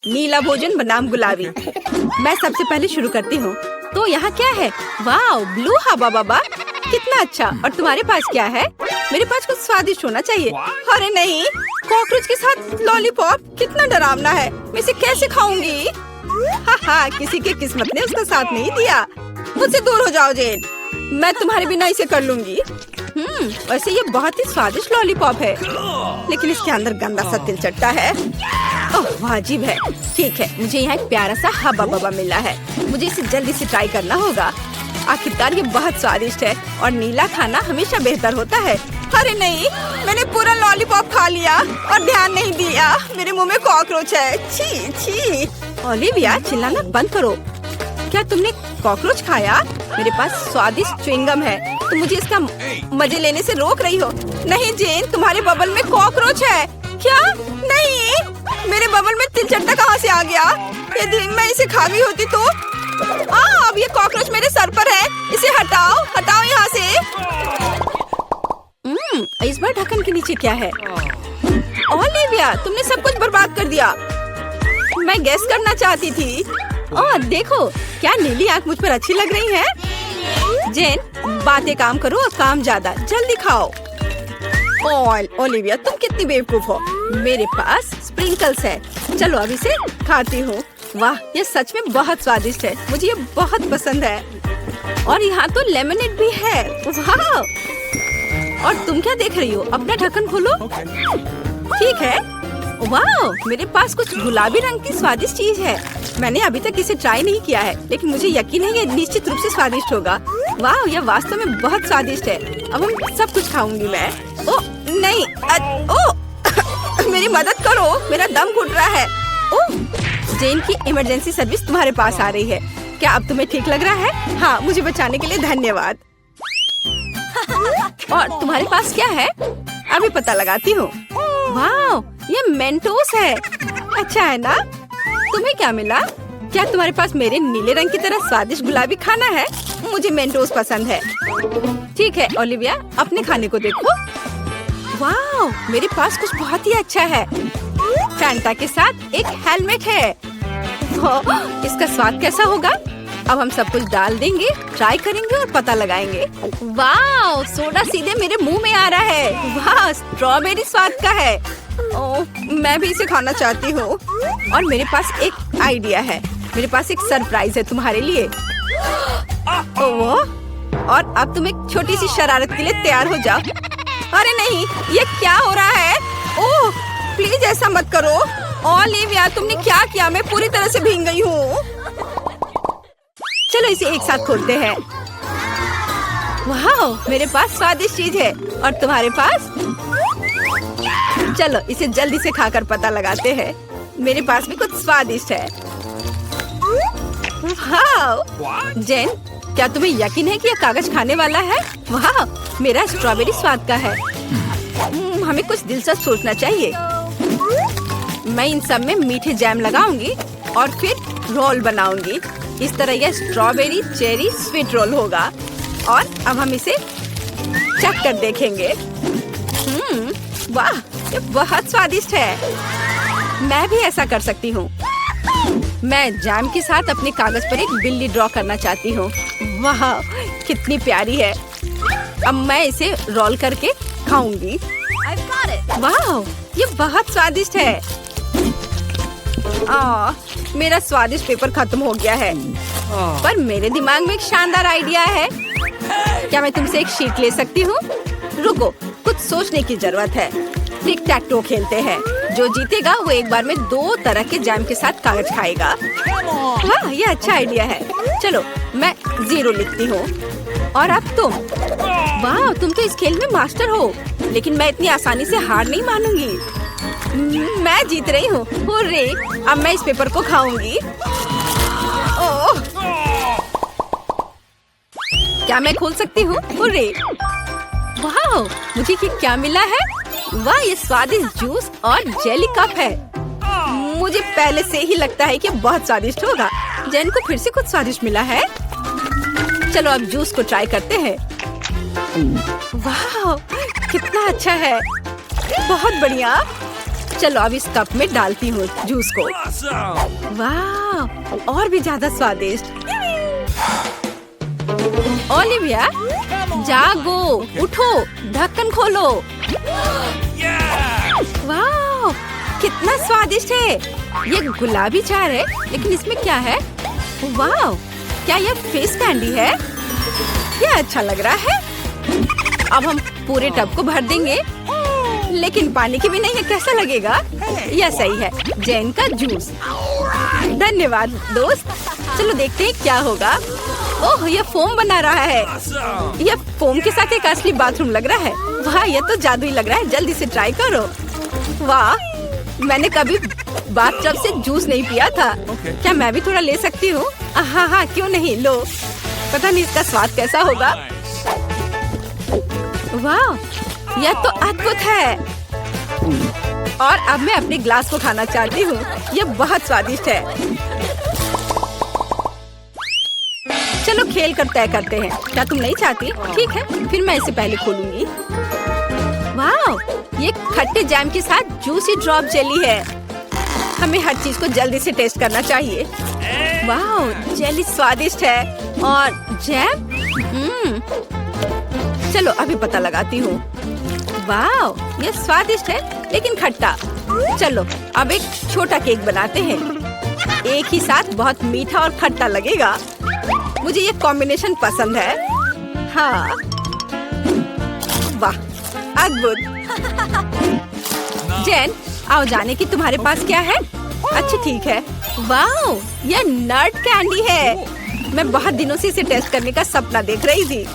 नीला भोजन बनाम गुलाबी। मैं सबसे पहले शुरू करती हूँ। तो यहाँ क्या है? वाह, ब्लू हवा बाबा, कितना अच्छा। और तुम्हारे पास क्या है? मेरे पास कुछ स्वादिष्ट होना चाहिए। अरे नहीं, कॉकरोच के साथ लॉलीपॉप, कितना डरावना है। मैं इसे कैसे खाऊंगी? हाँ, किसी की किस्मत ने उसका साथ नहीं दिया। मुझसे दूर हो जाओ जेन, मैं तुम्हारे बिना इसे कर लूंगी। वैसे ये बहुत ही स्वादिष्ट लॉलीपॉप है, लेकिन इसके अंदर गंदा सा तिल चट्टा है। ओह, अजीब है। ठीक है, मुझे यहाँ एक प्यारा सा हब्बा बब्बा मिला है। मुझे इसे जल्दी से ट्राई करना होगा। आखिरकार ये बहुत स्वादिष्ट है और नीला खाना हमेशा बेहतर होता है। अरे नहीं, मैंने पूरा लॉलीपॉप खा लिया और ध्यान नहीं दिया। मेरे मुंह में कॉकरोच है। छी छी। ओलिविया, चिल्लाना बंद करो। क्या तुमने कॉकरोच खाया? मेरे पास स्वादिष्ट च्युइंगम है, तुम मुझे इसका मजे लेने से रोक रही हो। नहीं जेन, तुम्हारे बबल में कॉकरोच है। क्या? नहीं, मेरे बबल में तिल चट्टा कहाँ से आ गया? यदि मैं इसे खा गई होती तो। अब ये कॉकरोच मेरे सर पर है। इसे हटाओ, हटाओ यहाँ से। इस बार ढक्कन के नीचे क्या है? ओलिविया, तुमने सब कुछ बर्बाद कर दिया। मैं गेस करना चाहती थी। ओह देखो, क्या नीली आंख मुझ पर अच्छी लग रही है। जेन, बातें काम करो और काम ज्यादा। जल्दी खाओ। ओलिविया, तुम कितनी बेवकूफ हो। मेरे पास स्प्रिंकल्स है। चलो अब इसे खाती हूँ। वाह, ये सच में बहुत स्वादिष्ट है। मुझे ये बहुत पसंद है। और यहाँ तो लेमनेड भी है। वाह! और तुम क्या देख रही हो? अपना ढक्कन खोलो। ठीक है। वाह, मेरे पास कुछ गुलाबी रंग की स्वादिष्ट चीज है। मैंने अभी तक इसे ट्राई नहीं किया है, लेकिन मुझे यकीन है ये निश्चित रूप से स्वादिष्ट होगा। वाह, यह वास्तव में बहुत स्वादिष्ट है। अब हम सब कुछ खाऊंगी मैं। ओह नहीं, ओह मेरी मदद करो, मेरा दम घुट रहा है। ओह, जेन की इमरजेंसी सर्विस तुम्हारे पास आ रही है। क्या अब तुम्हें ठीक लग रहा है? हाँ, मुझे बचाने के लिए धन्यवाद। और तुम्हारे पास क्या है? अभी पता लगाती हूँ। वाह, ये मेंटोस है। अच्छा है ना? तुम्हें क्या मिला? क्या तुम्हारे पास मेरे नीले रंग की तरह स्वादिष्ट गुलाबी खाना है? मुझे मेंटोस पसंद है। ठीक है ओलिविया, अपने खाने को देखो। वाह, मेरे पास कुछ बहुत ही अच्छा है। फैंटा के साथ एक हेलमेट है। इसका स्वाद कैसा होगा? अब हम सब कुछ डाल देंगे, ट्राई करेंगे और पता लगाएंगे। वाह, सोडा सीधे मेरे मुंह में आ रहा है। वाह, स्ट्रॉबेरी स्वाद का है। ओह, मैं भी इसे खाना चाहती हूँ। और मेरे पास एक आइडिया है। मेरे पास एक सरप्राइज है तुम्हारे लिए। ओह, और अब तुम एक छोटी सी शरारत के लिए तैयार हो जाओ। अरे नहीं, ये क्या हो रहा है? ओह, प्लीज ऐसा मत करो। ओलिविया, तुमने क्या किया? मैं पूरी तरह से भीग गई हूँ। चलो इसे एक साथ खोलते हैं। वाह, मेरे पास स्वादिष्ट चीज है और तुम्हारे पास? चलो इसे जल्दी से खाकर पता लगाते हैं। मेरे पास भी कुछ स्वादिष्ट है। वाह, जेन, क्या तुम्हें यकीन है कि यह कागज खाने वाला है? वाह, मेरा स्ट्रॉबेरी स्वाद का है। हमें कुछ दिलचस्प सोचना चाहिए। मैं इन सब में मीठे जैम लगाऊंगी और फिर रोल बनाऊंगी। इस तरह यह स्ट्रॉबेरी चेरी स्वीट रोल होगा। और अब हम इसे चख कर देखेंगे। वाह, ये बहुत स्वादिष्ट है। मैं भी ऐसा कर सकती हूँ। मैं जैम के साथ अपने कागज पर एक बिल्ली ड्रॉ करना चाहती हूँ। वाह, कितनी प्यारी है। अब मैं इसे रोल करके खाऊंगी। वाह, ये बहुत स्वादिष्ट है। मेरा स्वादिष्ट पेपर खत्म हो गया है। पर मेरे दिमाग में एक शानदार आइडिया है। क्या मैं तुमसे एक शीट ले सकती हूँ? रुको, कुछ सोचने की जरूरत है। टिक टैक टो खेलते हैं। जो जीतेगा वो एक बार में 2 तरह के जैम के साथ कागज खाएगा। वाह, ये अच्छा आइडिया है। चलो मैं 0 लिखती हूँ। और अब तुम? वाह, तुम तो इस खेल में मास्टर हो। लेकिन मैं इतनी आसानी से हार नहीं मानूंगी। मैं जीत रही हूँ। हुर्रे, अब मैं इस पेपर को खाऊंगी। ओह, क्या मैं खोल सकती हूँ? हुर्रे! वाह, मुझे ये क्या मिला है? वाह, ये स्वादिष्ट जूस और जेली कप है। मुझे पहले से ही लगता है कि बहुत स्वादिष्ट होगा। जेन को फिर से कुछ स्वादिष्ट मिला है। चलो अब जूस को ट्राई करते हैं। वाह, कितना अच्छा है। बहुत बढ़िया। चलो अब इस कप में डालती हूँ जूस को। वाह, और भी ज्यादा स्वादिष्ट। ओलिविया, जागो, उठो, ढक्कन खोलो। वाह, कितना स्वादिष्ट है। ये गुलाबी चार है, लेकिन इसमें क्या है? वाह, क्या ये फिश कैंडी है? ये अच्छा लग रहा है। अब हम पूरे टब को भर देंगे, लेकिन पानी की भी नहीं है। कैसा लगेगा? यह सही है। जैन का जूस। धन्यवाद दोस्त। चलो देखते हैं क्या होगा। ओह, यह फोम बना रहा है। यह फोम के साथ एक असली बाथरूम लग रहा है। वाह, यह तो जादुई लग रहा है। जल्दी से ट्राई करो। वाह, मैंने कभी बाथटब से जूस नहीं पिया था। क्या मैं भी थोड़ा ले सकती हूँ? हाँ हाँ, क्यों नहीं, लो। पता नहीं इसका स्वाद कैसा होगा। वाह, यह तो अद्भुत है। और अब मैं अपने ग्लास को खाना चाहती हूँ। यह बहुत स्वादिष्ट है। चलो खेल कर तय करते हैं। क्या तुम नहीं चाहती? ठीक है, फिर मैं इसे पहले खोलूंगी। वाह, ये खट्टे जैम के साथ जूसी ड्रॉप जेली है। हमें हर चीज को जल्दी से टेस्ट करना चाहिए। वाह, जेली स्वादिष्ट है और जैम। चलो अभी पता लगाती हूँ। वाह, ये स्वादिष्ट है लेकिन खट्टा। चलो अब एक छोटा केक बनाते हैं। एक ही साथ बहुत मीठा और खट्टा लगेगा। मुझे ये कॉम्बिनेशन पसंद है। हाँ, वाह, अद्भुत। जैन, आओ जाने की तुम्हारे पास क्या है? अच्छा ठीक है। वाह, यह नट कैंडी है। मैं बहुत दिनों से इसे टेस्ट करने का सपना देख रही थी।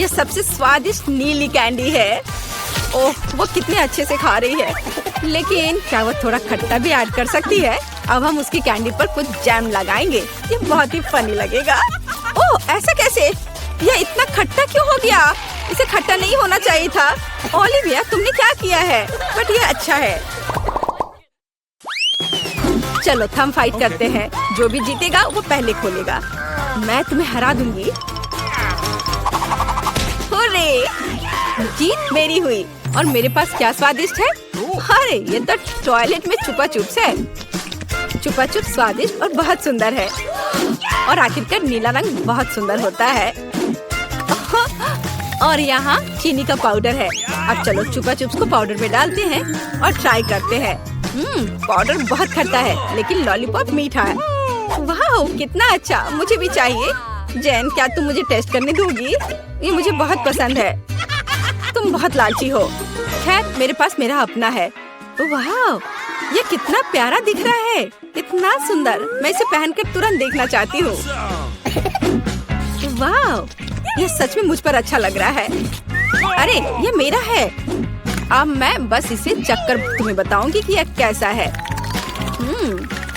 यह सबसे स्वादिष्ट नीली कैंडी है। ओह, वो कितने अच्छे से खा रही है। लेकिन क्या वो थोड़ा खट्टा भी ऐड कर सकती है? अब हम उसकी कैंडी पर कुछ जैम लगाएंगे। ये बहुत ही फनी लगेगा। ओह, ऐसा कैसे? यह इतना खट्टा क्यों हो गया? इसे खट्टा नहीं होना चाहिए था। ओलिविया, तुमने क्या किया है? बट ये अच्छा है। चलो थंब फाइट करते हैं। जो भी जीतेगा वो पहले खोलेगा। मैं तुम्हें हरा दूंगी। हुर्रे! जीत मेरी हुई। और मेरे पास क्या स्वादिष्ट है? अरे, ये तो टॉयलेट में छुपा चुप्स है। छुपा चुप्स स्वादिष्ट और बहुत सुंदर है। और आखिरकार नीला रंग बहुत सुंदर होता है। और यहाँ चीनी का पाउडर है। अब चलो छुपा चुप्स को पाउडर में डालते हैं और ट्राई करते हैं। पाउडर बहुत खट्टा है लेकिन लॉलीपॉप मीठा है। वाह, कितना अच्छा। मुझे भी चाहिए। जैन, क्या तुम मुझे टेस्ट करने दोगी? ये मुझे बहुत पसंद है। तुम बहुत लालची हो। खैर, मेरे पास मेरा अपना है। वाह, ये कितना प्यारा दिख रहा है। इतना सुंदर। मैं इसे पहनकर तुरंत देखना चाहती हूँ। वाह, ये सच में मुझ पर अच्छा लग रहा है। अरे, ये मेरा है। अब मैं बस इसे चखकर तुम्हें बताऊंगी कि यह कैसा है।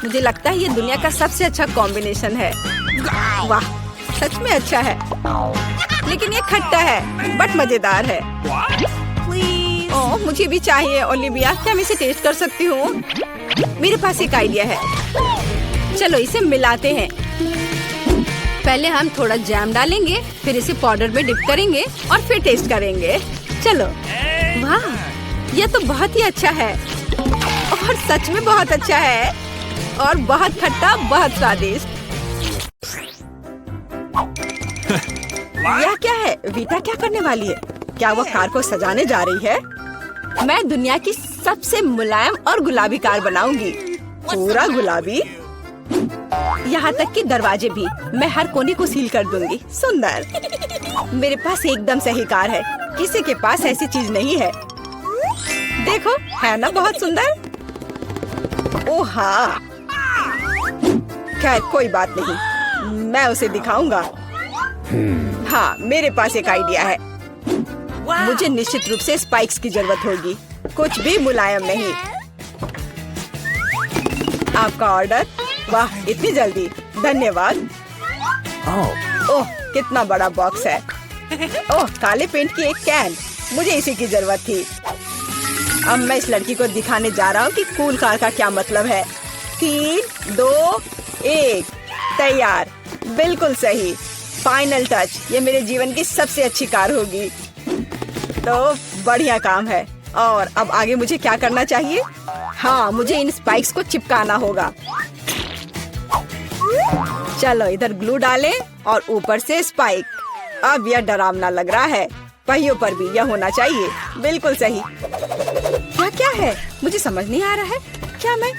मुझे लगता है ये दुनिया का सबसे अच्छा कॉम्बिनेशन है। वाह, सच में अच्छा है। लेकिन ये खट्टा है बट मजेदार है। ओह, मुझे भी चाहिए। ओलिविया, क्या मैं इसे टेस्ट कर सकती हूँ? मेरे पास एक आइडिया है। चलो इसे मिलाते हैं। पहले हम थोड़ा जैम डालेंगे, फिर इसे पाउडर में डिप करेंगे और फिर टेस्ट करेंगे। चलो। वाह, यह तो बहुत ही अच्छा है और सच में बहुत अच्छा है और बहुत खट्टा, बहुत स्वादिष्ट। यह क्या है? वीटा क्या करने वाली है? क्या वो कार को सजाने जा रही है? मैं दुनिया की सबसे मुलायम और गुलाबी कार बनाऊंगी। पूरा गुलाबी, यहाँ तक कि दरवाजे भी। मैं हर कोने को सील कर दूंगी। सुंदर। मेरे पास एकदम सही कार है। किसी के पास ऐसी चीज नहीं है। देखो, है ना बहुत सुंदर? ओह हाँ। खैर कोई बात नहीं, मैं उसे दिखाऊंगा। हाँ, मेरे पास एक आइडिया है। मुझे निश्चित रूप से स्पाइक्स की जरूरत होगी। कुछ भी मुलायम नहीं। आपका ऑर्डर। वाह, इतनी जल्दी। धन्यवाद। ओह, कितना बड़ा बॉक्स है। ओह, काले पेंट की एक कैन। मुझे इसी की जरूरत थी। अब मैं इस लड़की को दिखाने जा रहा हूँ कि कूल कार का क्या मतलब है। 3, 2, 1, तैयार। बिल्कुल सही। Final touch. ये मेरे जीवन की सबसे अच्छी कार होगी। तो बढ़िया काम है। और अब आगे मुझे क्या करना चाहिए? हाँ, मुझे इन स्पाइक्स को चिपकाना होगा। चलो इधर ग्लू डालें और ऊपर से स्पाइक। अब यह डरावना लग रहा है। पहियों पर भी यह होना चाहिए। बिल्कुल सही। क्या क्या है? मुझे समझ नहीं आ रहा है। क्या मैं?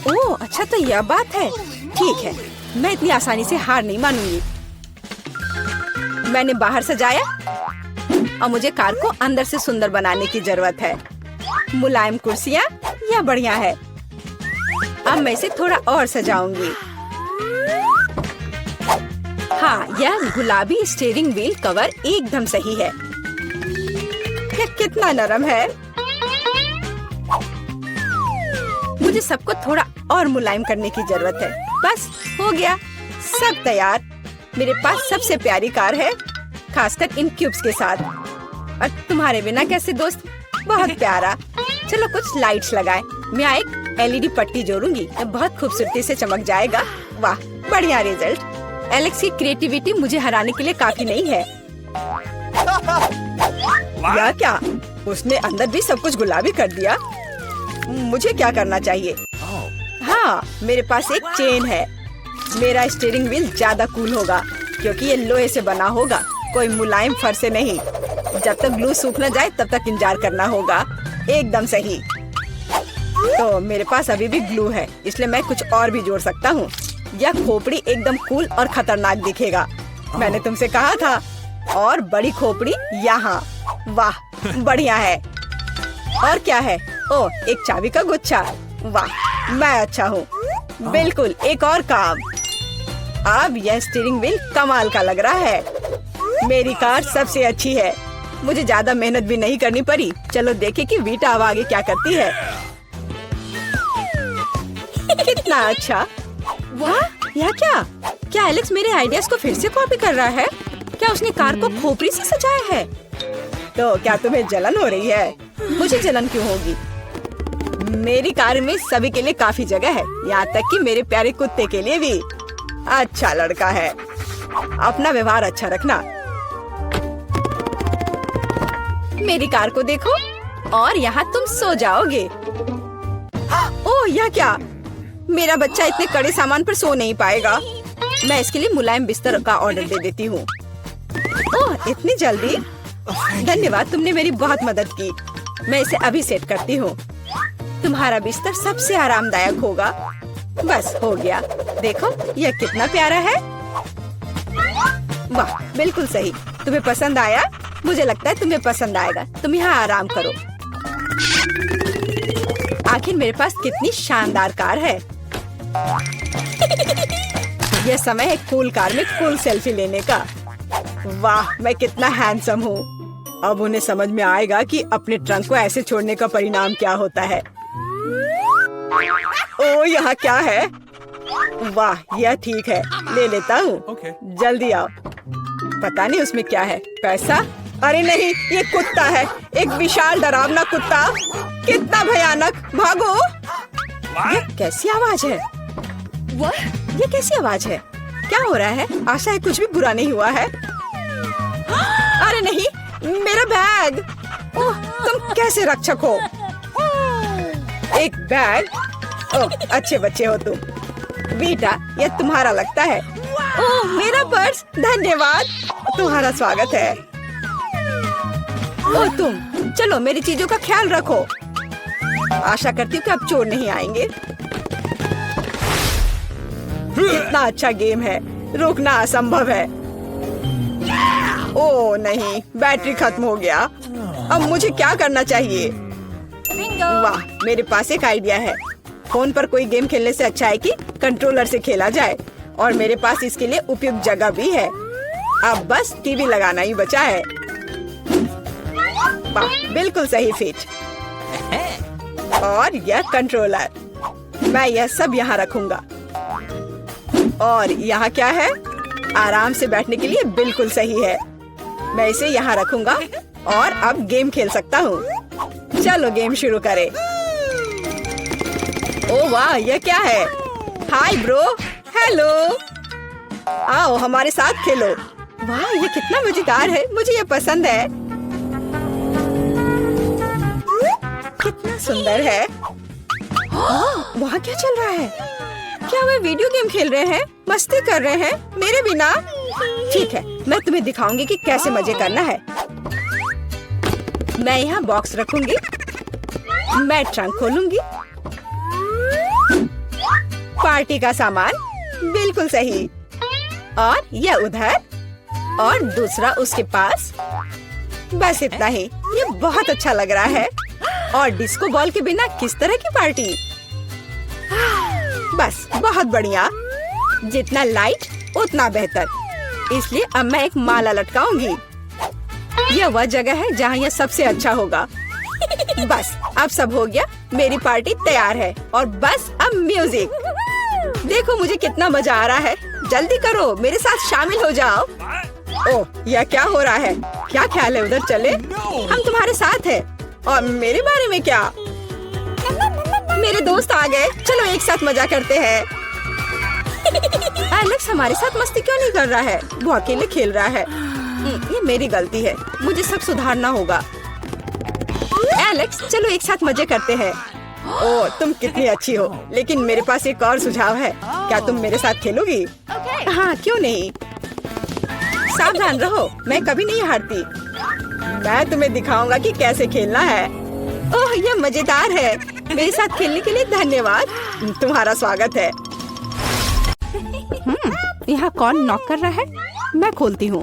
ओह अच्छा, तो यह बात है। ठीक है, मैं इतनी आसानी से हार नहीं मानूंगी। मैंने बाहर सजाया और मुझे कार को अंदर से सुंदर बनाने की जरूरत है। मुलायम कुर्सियाँ, यह बढ़िया है। अब मैं इसे थोड़ा और सजाऊंगी। हाँ, यह गुलाबी स्टीयरिंग व्हील कवर एकदम सही है। यह कितना नरम है। मुझे सबको थोड़ा और मुलायम करने की जरूरत है। बस हो गया, सब तैयार। मेरे पास सबसे प्यारी कार है, खासकर इन क्यूब्स के साथ। और तुम्हारे बिना कैसे दोस्त? बहुत प्यारा। चलो कुछ लाइट्स लगाएं। मैं एक एलईडी पट्टी जोड़ूंगी, बहुत खूबसूरती से चमक जाएगा। वाह, बढ़िया रिजल्ट। एलेक्स की क्रिएटिविटी मुझे हराने के लिए काफी नहीं है। या क्या? उसने अंदर भी सब कुछ गुलाबी कर दिया। मुझे क्या करना चाहिए? हाँ, मेरे पास एक चेन है। मेरा स्टीयरिंग व्हील ज्यादा कूल होगा क्योंकि ये लोहे से बना होगा, कोई मुलायम फर से नहीं। जब तक ग्लू सूख न जाए तब तक इंतजार करना होगा। एकदम सही। तो मेरे पास अभी भी ग्लू है, इसलिए मैं कुछ और भी जोड़ सकता हूँ। यह खोपड़ी एकदम कूल और खतरनाक दिखेगा। मैंने तुमसे कहा था। और बड़ी खोपड़ी यहाँ। वाह, बढ़िया है। और क्या है? ओह, एक चाबी का गुच्छा। वाह, मैं अच्छा हूँ। बिल्कुल, एक और काम। अब यह स्टीयरिंग व्हील कमाल का लग रहा है। मेरी कार सबसे अच्छी है। मुझे ज्यादा मेहनत भी नहीं करनी पड़ी। चलो देखें कि वीटा अब आगे क्या करती है। कितना अच्छा। वाह, यह क्या? क्या एलेक्स मेरे आइडियाज को फिर से कॉपी कर रहा है? क्या उसने कार को खोपड़ी से सजाया है? तो क्या तुम्हें जलन हो रही है? मुझे जलन क्यों होगी? मेरी कार में सभी के लिए काफी जगह है, यहाँ तक कि मेरे प्यारे कुत्ते के लिए भी। अच्छा लड़का है। अपना व्यवहार अच्छा रखना। मेरी कार को देखो और यहाँ तुम सो जाओगे। ओह, यह क्या? मेरा बच्चा इतने कड़े सामान पर सो नहीं पाएगा। मैं इसके लिए मुलायम बिस्तर का ऑर्डर दे देती हूँ। ओह, इतनी जल्दी? धन्यवाद, तुमने मेरी बहुत मदद की। मैं इसे अभी सेट करती हूँ। तुम्हारा बिस्तर सबसे आरामदायक होगा। बस हो गया। देखो यह कितना प्यारा है। वाह, बिल्कुल सही। तुम्हें पसंद आया? मुझे लगता है तुम्हें पसंद आएगा। तुम यहाँ आराम करो। आखिर मेरे पास कितनी शानदार कार है। यह समय है कूल कार में कूल सेल्फी लेने का। वाह, मैं कितना हैंडसम हूँ। अब उन्हें समझ में आएगा कि अपने ट्रंक को ऐसे छोड़ने का परिणाम क्या होता है। ओ, यहाँ क्या है? वाह, यह ठीक है, ले लेता हूँ। जल्दी आओ। पता नहीं उसमें क्या है। पैसा? अरे नहीं, ये कुत्ता है। एक विशाल डरावना कुत्ता। कितना भयानक। भागो। ये कैसी आवाज है? ये कैसी आवाज है? क्या हो रहा है? आशा है कुछ भी बुरा नहीं हुआ है। अरे नहीं, मेरा बैग। ओह, तुम कैसे रक्षक हो? एक बैग? ओह, अच्छे बच्चे हो तुम। वीटा, यह तुम्हारा लगता है। ओह, मेरा पर्स। धन्यवाद, तुम्हारा स्वागत है। ओह, तुम चलो मेरी चीजों का ख्याल रखो। आशा करती हूँ कि अब चोर नहीं आएंगे। कितना अच्छा गेम है। रोकना असंभव है। ओह नहीं, बैटरी खत्म हो गया। अब मुझे क्या करना चाहिए? वाह, मेरे पास एक आइडिया है। फोन पर कोई गेम खेलने से अच्छा है कि कंट्रोलर से खेला जाए। और मेरे पास इसके लिए उपयुक्त जगह भी है। अब बस टीवी लगाना ही बचा है। वाह, बिल्कुल सही फिट। और यह कंट्रोलर, मैं यह सब यहाँ रखूंगा। और यहाँ क्या है? आराम से बैठने के लिए बिल्कुल सही है। मैं इसे यहाँ रखूंगा और अब गेम खेल सकता हूँ। चलो गेम शुरू करें। ओह वाह, यह क्या है? Hi bro, hello. आओ हमारे साथ खेलो। वाह, ये कितना मजेदार है। मुझे ये पसंद है। कितना सुंदर है। वहाँ क्या चल रहा है? क्या वे वीडियो गेम खेल रहे हैं? मस्ती कर रहे हैं मेरे बिना? ठीक है, मैं तुम्हें दिखाऊंगी कि कैसे मजे करना है। मैं यहाँ बॉक्स रखूंगी, मैं ट्रंक खोलूंगी। पार्टी का सामान बिल्कुल सही, और यह उधर और दूसरा उसके पास। बस इतना ही। ये बहुत अच्छा लग रहा है। और डिस्को बॉल के बिना किस तरह की पार्टी? बस बहुत बढ़िया। जितना लाइट उतना बेहतर। इसलिए अब मैं एक माला लटकाऊंगी। यह वह जगह है जहाँ यह सबसे अच्छा होगा। बस अब सब हो गया। मेरी पार्टी तैयार है। और बस अब म्यूजिक। देखो मुझे कितना मजा आ रहा है। जल्दी करो, मेरे साथ शामिल हो जाओ। ओह, यह क्या हो रहा है? क्या ख्याल है उधर चले? हम तुम्हारे साथ हैं। और मेरे बारे में क्या? मेरे दोस्त आ गए। चलो एक साथ मजा करते हैं। एलेक्स हमारे साथ मस्ती क्यों नहीं कर रहा है? वो अकेले खेल रहा है। ये मेरी गलती है। मुझे सब सुधारना होगा। एलेक्स चलो एक साथ मजे करते हैं। ओह, तुम कितनी अच्छी हो। लेकिन मेरे पास एक और सुझाव है। क्या तुम मेरे साथ खेलोगी? हाँ, क्यों नहीं। सावधान रहो, मैं कभी नहीं हारती। मैं तुम्हें दिखाऊंगा कि कैसे खेलना है। ओह, यह मजेदार है। मेरे साथ खेलने के लिए धन्यवाद। तुम्हारा स्वागत है। यहाँ कौन नॉक कर रहा है? मैं खोलती हूँ।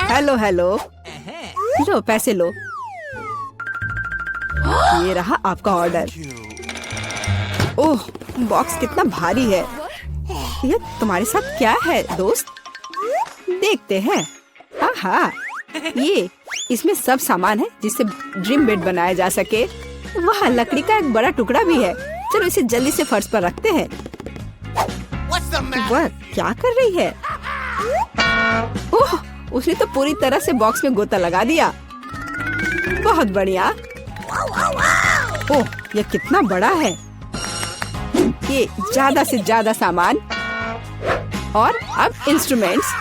Hello hello. लो पैसे लो। ये रहा आपका ऑर्डर। ओह, बॉक्स कितना भारी है। ये तुम्हारे साथ क्या है दोस्त? देखते हैं। हाँ, ये इसमें सब सामान है जिससे ड्रीम बेड बनाया जा सके। वहाँ लकड़ी का एक बड़ा टुकड़ा भी है। चलो इसे जल्दी से फर्श पर रखते हैं। वह क्या कर रही है? ओह, उसने तो पूरी तरह से बॉक्स में गोता लगा दिया। बहुत बढ़िया। ओह, यह कितना बड़ा है। ये ज्यादा से ज्यादा सामान और अब इंस्ट्रूमेंट्स।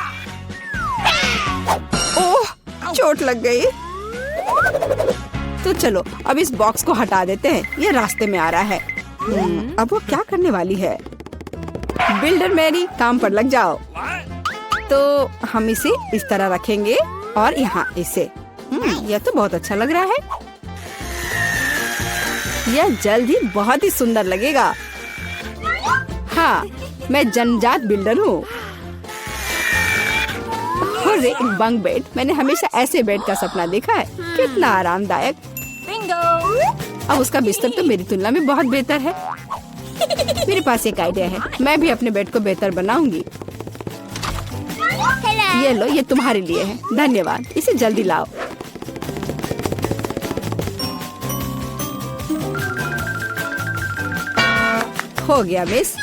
ओह, चोट लग गई। तो चलो अब इस बॉक्स को हटा देते हैं। ये रास्ते में आ रहा है। अब वो क्या करने वाली है? बिल्डर मैरी, काम पर लग जाओ। तो हम इसे इस तरह रखेंगे और यहाँ इसे। यह तो बहुत अच्छा लग रहा है। यह जल्द ही बहुत ही सुंदर लगेगा। हाँ, मैं जन्मजात बिल्डर हूँ। एक बंक बेड। मैंने हमेशा ऐसे बेड का सपना देखा है। कितना आरामदायक। अब उसका बिस्तर तो मेरी तुलना में बहुत बेहतर है। मेरे पास एक आइडिया है। मैं भी अपने बेड को बेहतर बनाऊंगी। ये लो, ये तुम्हारे लिए है। धन्यवाद। इसे जल्दी लाओ। हो गया मिस।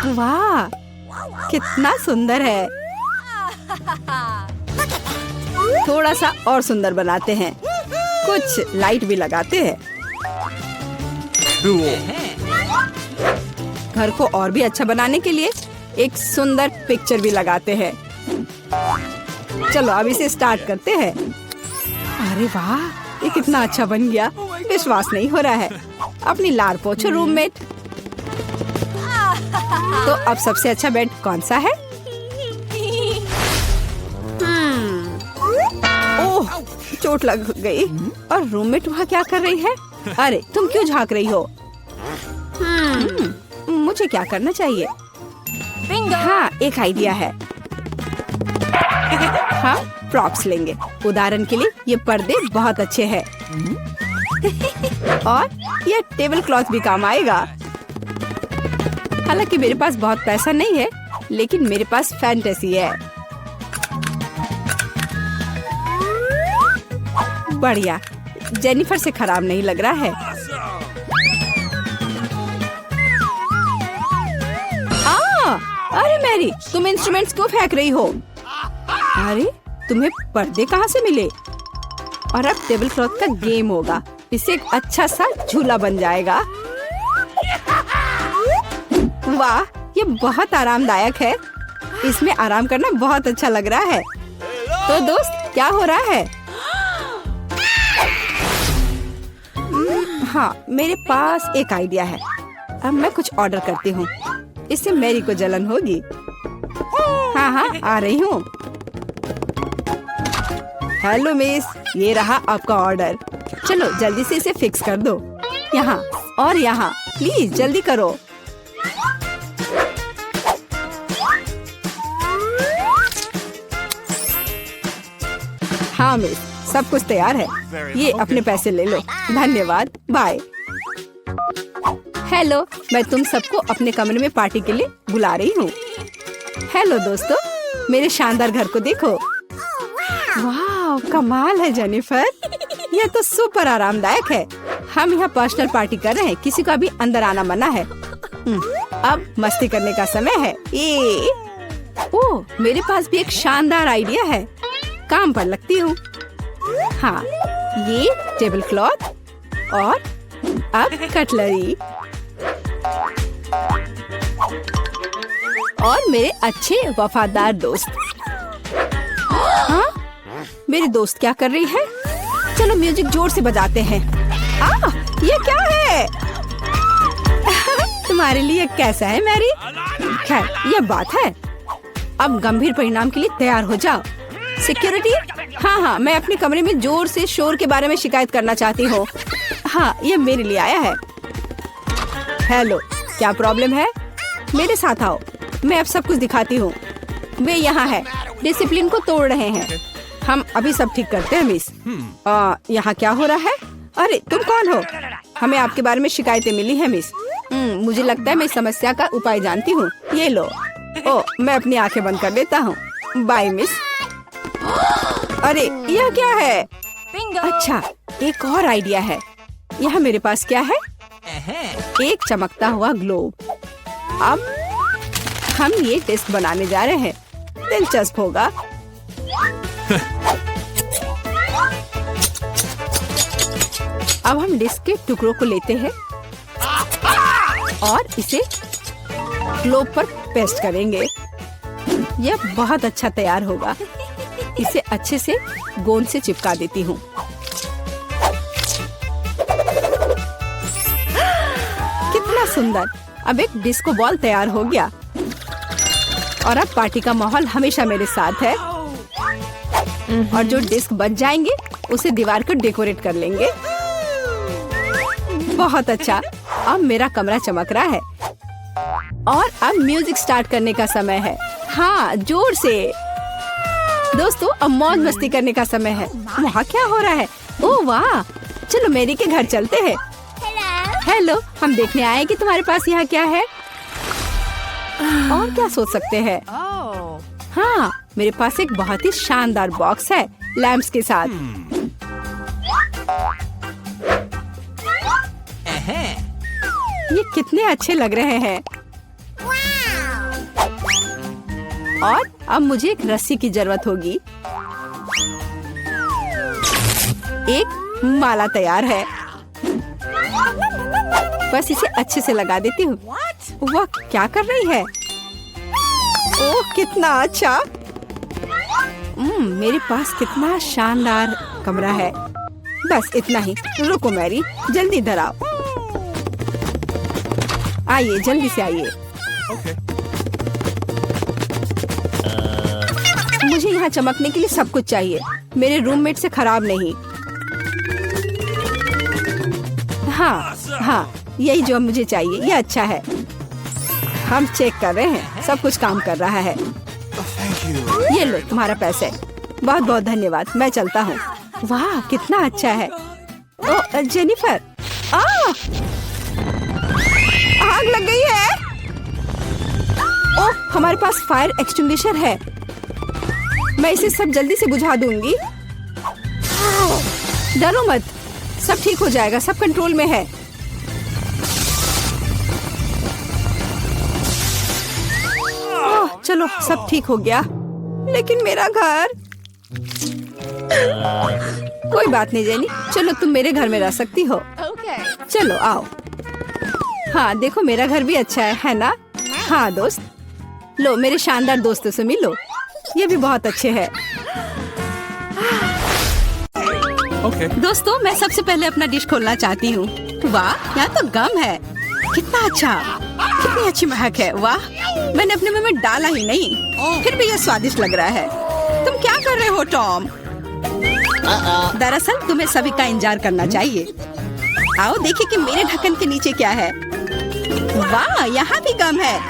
वाह, कितना सुंदर है। थोड़ा सा और सुंदर बनाते हैं। कुछ लाइट भी लगाते हैं। घर को और भी अच्छा बनाने के लिए एक सुंदर पिक्चर भी लगाते हैं। चलो अब इसे स्टार्ट करते हैं। अरे वाह, ये कितना अच्छा बन गया। विश्वास नहीं हो रहा है। अपनी लार पोछो रूममेट। तो अब सबसे अच्छा बेड कौन सा है? ओह, चोट लग गई। और रूममेट वहाँ क्या कर रही है? अरे तुम क्यों झांक रही हो? मुझे क्या करना चाहिए? हाँ, एक आइडिया है। हाँ, प्रॉप्स लेंगे। उदाहरण के लिए ये पर्दे बहुत अच्छे हैं। और ये टेबल क्लॉथ भी काम आएगा। हालांकि मेरे पास बहुत पैसा नहीं है, लेकिन मेरे पास फैंटेसी है। बढ़िया, जेनिफर से खराब नहीं लग रहा है। अरे मैरी, तुम इंस्ट्रूमेंट्स क्यों फेंक रही हो? अरे तुम्हें पर्दे कहाँ से मिले? और अब टेबल क्लॉथ का गेम होगा। इससे एक अच्छा सा झूला बन जाएगा। वाह, ये बहुत आरामदायक है। इसमें आराम करना बहुत अच्छा लग रहा है। तो दोस्त, क्या हो रहा है? हाँ, मेरे पास एक आइडिया है। अब मैं कुछ ऑर्डर करती हूँ, इससे मैरी को जलन होगी। हाँ हाँ, आ रही हूँ। हेलो मिस, ये रहा आपका ऑर्डर। चलो जल्दी से इसे फिक्स कर दो। यहाँ और यहाँ, प्लीज जल्दी करो। हाँ मिस, सब कुछ तैयार है। ये अपने पैसे ले लो। धन्यवाद, बाय। हेलो, मैं तुम सबको अपने कमरे में पार्टी के लिए बुला रही हूँ। हेलो दोस्तों, मेरे शानदार घर को देखो। वाह, कमाल है जेनिफर, यह तो सुपर आरामदायक है। हम यहाँ पर्सनल पार्टी कर रहे हैं, किसी का भी अंदर आना मना है। अब मस्ती करने का समय है। ओह, मेरे पास भी एक शानदार आइडिया है, काम पर लगती हूँ। हाँ, ये टेबल क्लॉथ और अब कटलरी और मेरे अच्छे वफादार दोस्त। हाँ, मेरी दोस्त क्या कर रही है? चलो म्यूजिक जोर से बजाते हैं। ये क्या है? तुम्हारे लिए कैसा है मैरी? खैर, ये बात है। अब गंभीर परिणाम के लिए तैयार हो जाओ। सिक्योरिटी, हाँ, मैं अपने कमरे में जोर से शोर के बारे में शिकायत करना चाहती हूँ। हाँ, ये मेरे लिए आया है। हेलो, क्या प्रॉब्लम है? मेरे साथ आओ, मैं अब सब कुछ दिखाती हूँ। वे यहाँ है, डिसिप्लिन को तोड़ रहे हैं। हम अभी सब ठीक करते हैं मिस। यहाँ क्या हो रहा है? अरे तुम कौन हो? हमें आपके बारे में शिकायतें मिली है मिस। मुझे लगता है मैं इस समस्या का उपाय जानती हूँ। ये लो। मैं अपनी आंखें बंद कर लेता हूँ। Bye miss. अरे यह क्या है? अच्छा, एक और आइडिया है। यहाँ मेरे पास क्या है? एक चमकता हुआ ग्लोब। अब हम ये टेस्ट बनाने जा रहे हैं, दिलचस्प होगा। अब हम डिस्क के टुकड़ों को लेते हैं और इसे ग्लोब पर पेस्ट करेंगे। यह बहुत अच्छा तैयार होगा। इसे अच्छे से गोंद से चिपका देती हूँ। कितना सुंदर! अब एक डिस्को बॉल तैयार हो गया और अब पार्टी का माहौल हमेशा मेरे साथ है। और जो डिस्क बच जाएंगे उसे दीवार को डेकोरेट कर लेंगे। बहुत अच्छा, अब मेरा कमरा चमक रहा है और अब म्यूजिक स्टार्ट करने का समय है। हाँ, जोर से। दोस्तों, अब मौज मस्ती करने का समय है। वहाँ क्या हो रहा है? ओह वाह, चलो मैरी के घर चलते हैं। हेलो, हम देखने आए कि तुम्हारे पास यहाँ क्या है। और क्या सोच सकते हैं? हाँ, मेरे पास एक बहुत ही शानदार बॉक्स है लैंप्स के साथ। ये कितने अच्छे लग रहे हैं। और अब मुझे एक रस्सी की जरूरत होगी। एक माला तैयार है, बस इसे अच्छे से लगा देती हूँ। वह क्या कर रही है? ओह, कितना अच्छा! मेरे पास कितना शानदार कमरा है। बस इतना ही। रुको मैरी, जल्दी इधर आओ। आइए, जल्दी से आइए। मुझे यहाँ चमकने के लिए सब कुछ चाहिए। मेरे रूममेट से खराब नहीं। हाँ, यही जो मुझे चाहिए। ये अच्छा है। हम चेक कर रहे हैं, सब कुछ काम कर रहा है। ये लो तुम्हारा पैसे। बहुत बहुत धन्यवाद, मैं चलता हूँ। वाह, कितना अच्छा है। ओह जेनिफर, आग लग गई है। ओह, हमारे पास फायर एक्सटिंग्विशर है। मैं इसे सब जल्दी से बुझा दूंगी। डरो मत, सब ठीक हो जाएगा, सब कंट्रोल में है। ओह, चलो सब ठीक हो गया। लेकिन मेरा घर। कोई बात नहीं जेनी, चलो तुम मेरे घर में रह सकती हो। चलो आओ। हाँ देखो, मेरा घर भी अच्छा है ना? हाँ दोस्त, लो मेरे शानदार दोस्तों से मिलो, ये भी बहुत अच्छे हैं। दोस्तों, मैं सबसे पहले अपना डिश खोलना चाहती हूँ। वाह, यहाँ तो गम है। कितना अच्छा, कितनी अच्छी महक है। वाह, मैंने अपने मुंह में डाला ही नहीं, फिर भी ये स्वादिष्ट लग रहा है। तुम क्या कर रहे हो टॉम? दरअसल तुम्हें सभी का इंतजार करना चाहिए। आओ देखिए कि मेरे ढक्कन के नीचे क्या है। वाह, यहाँ भी गम है,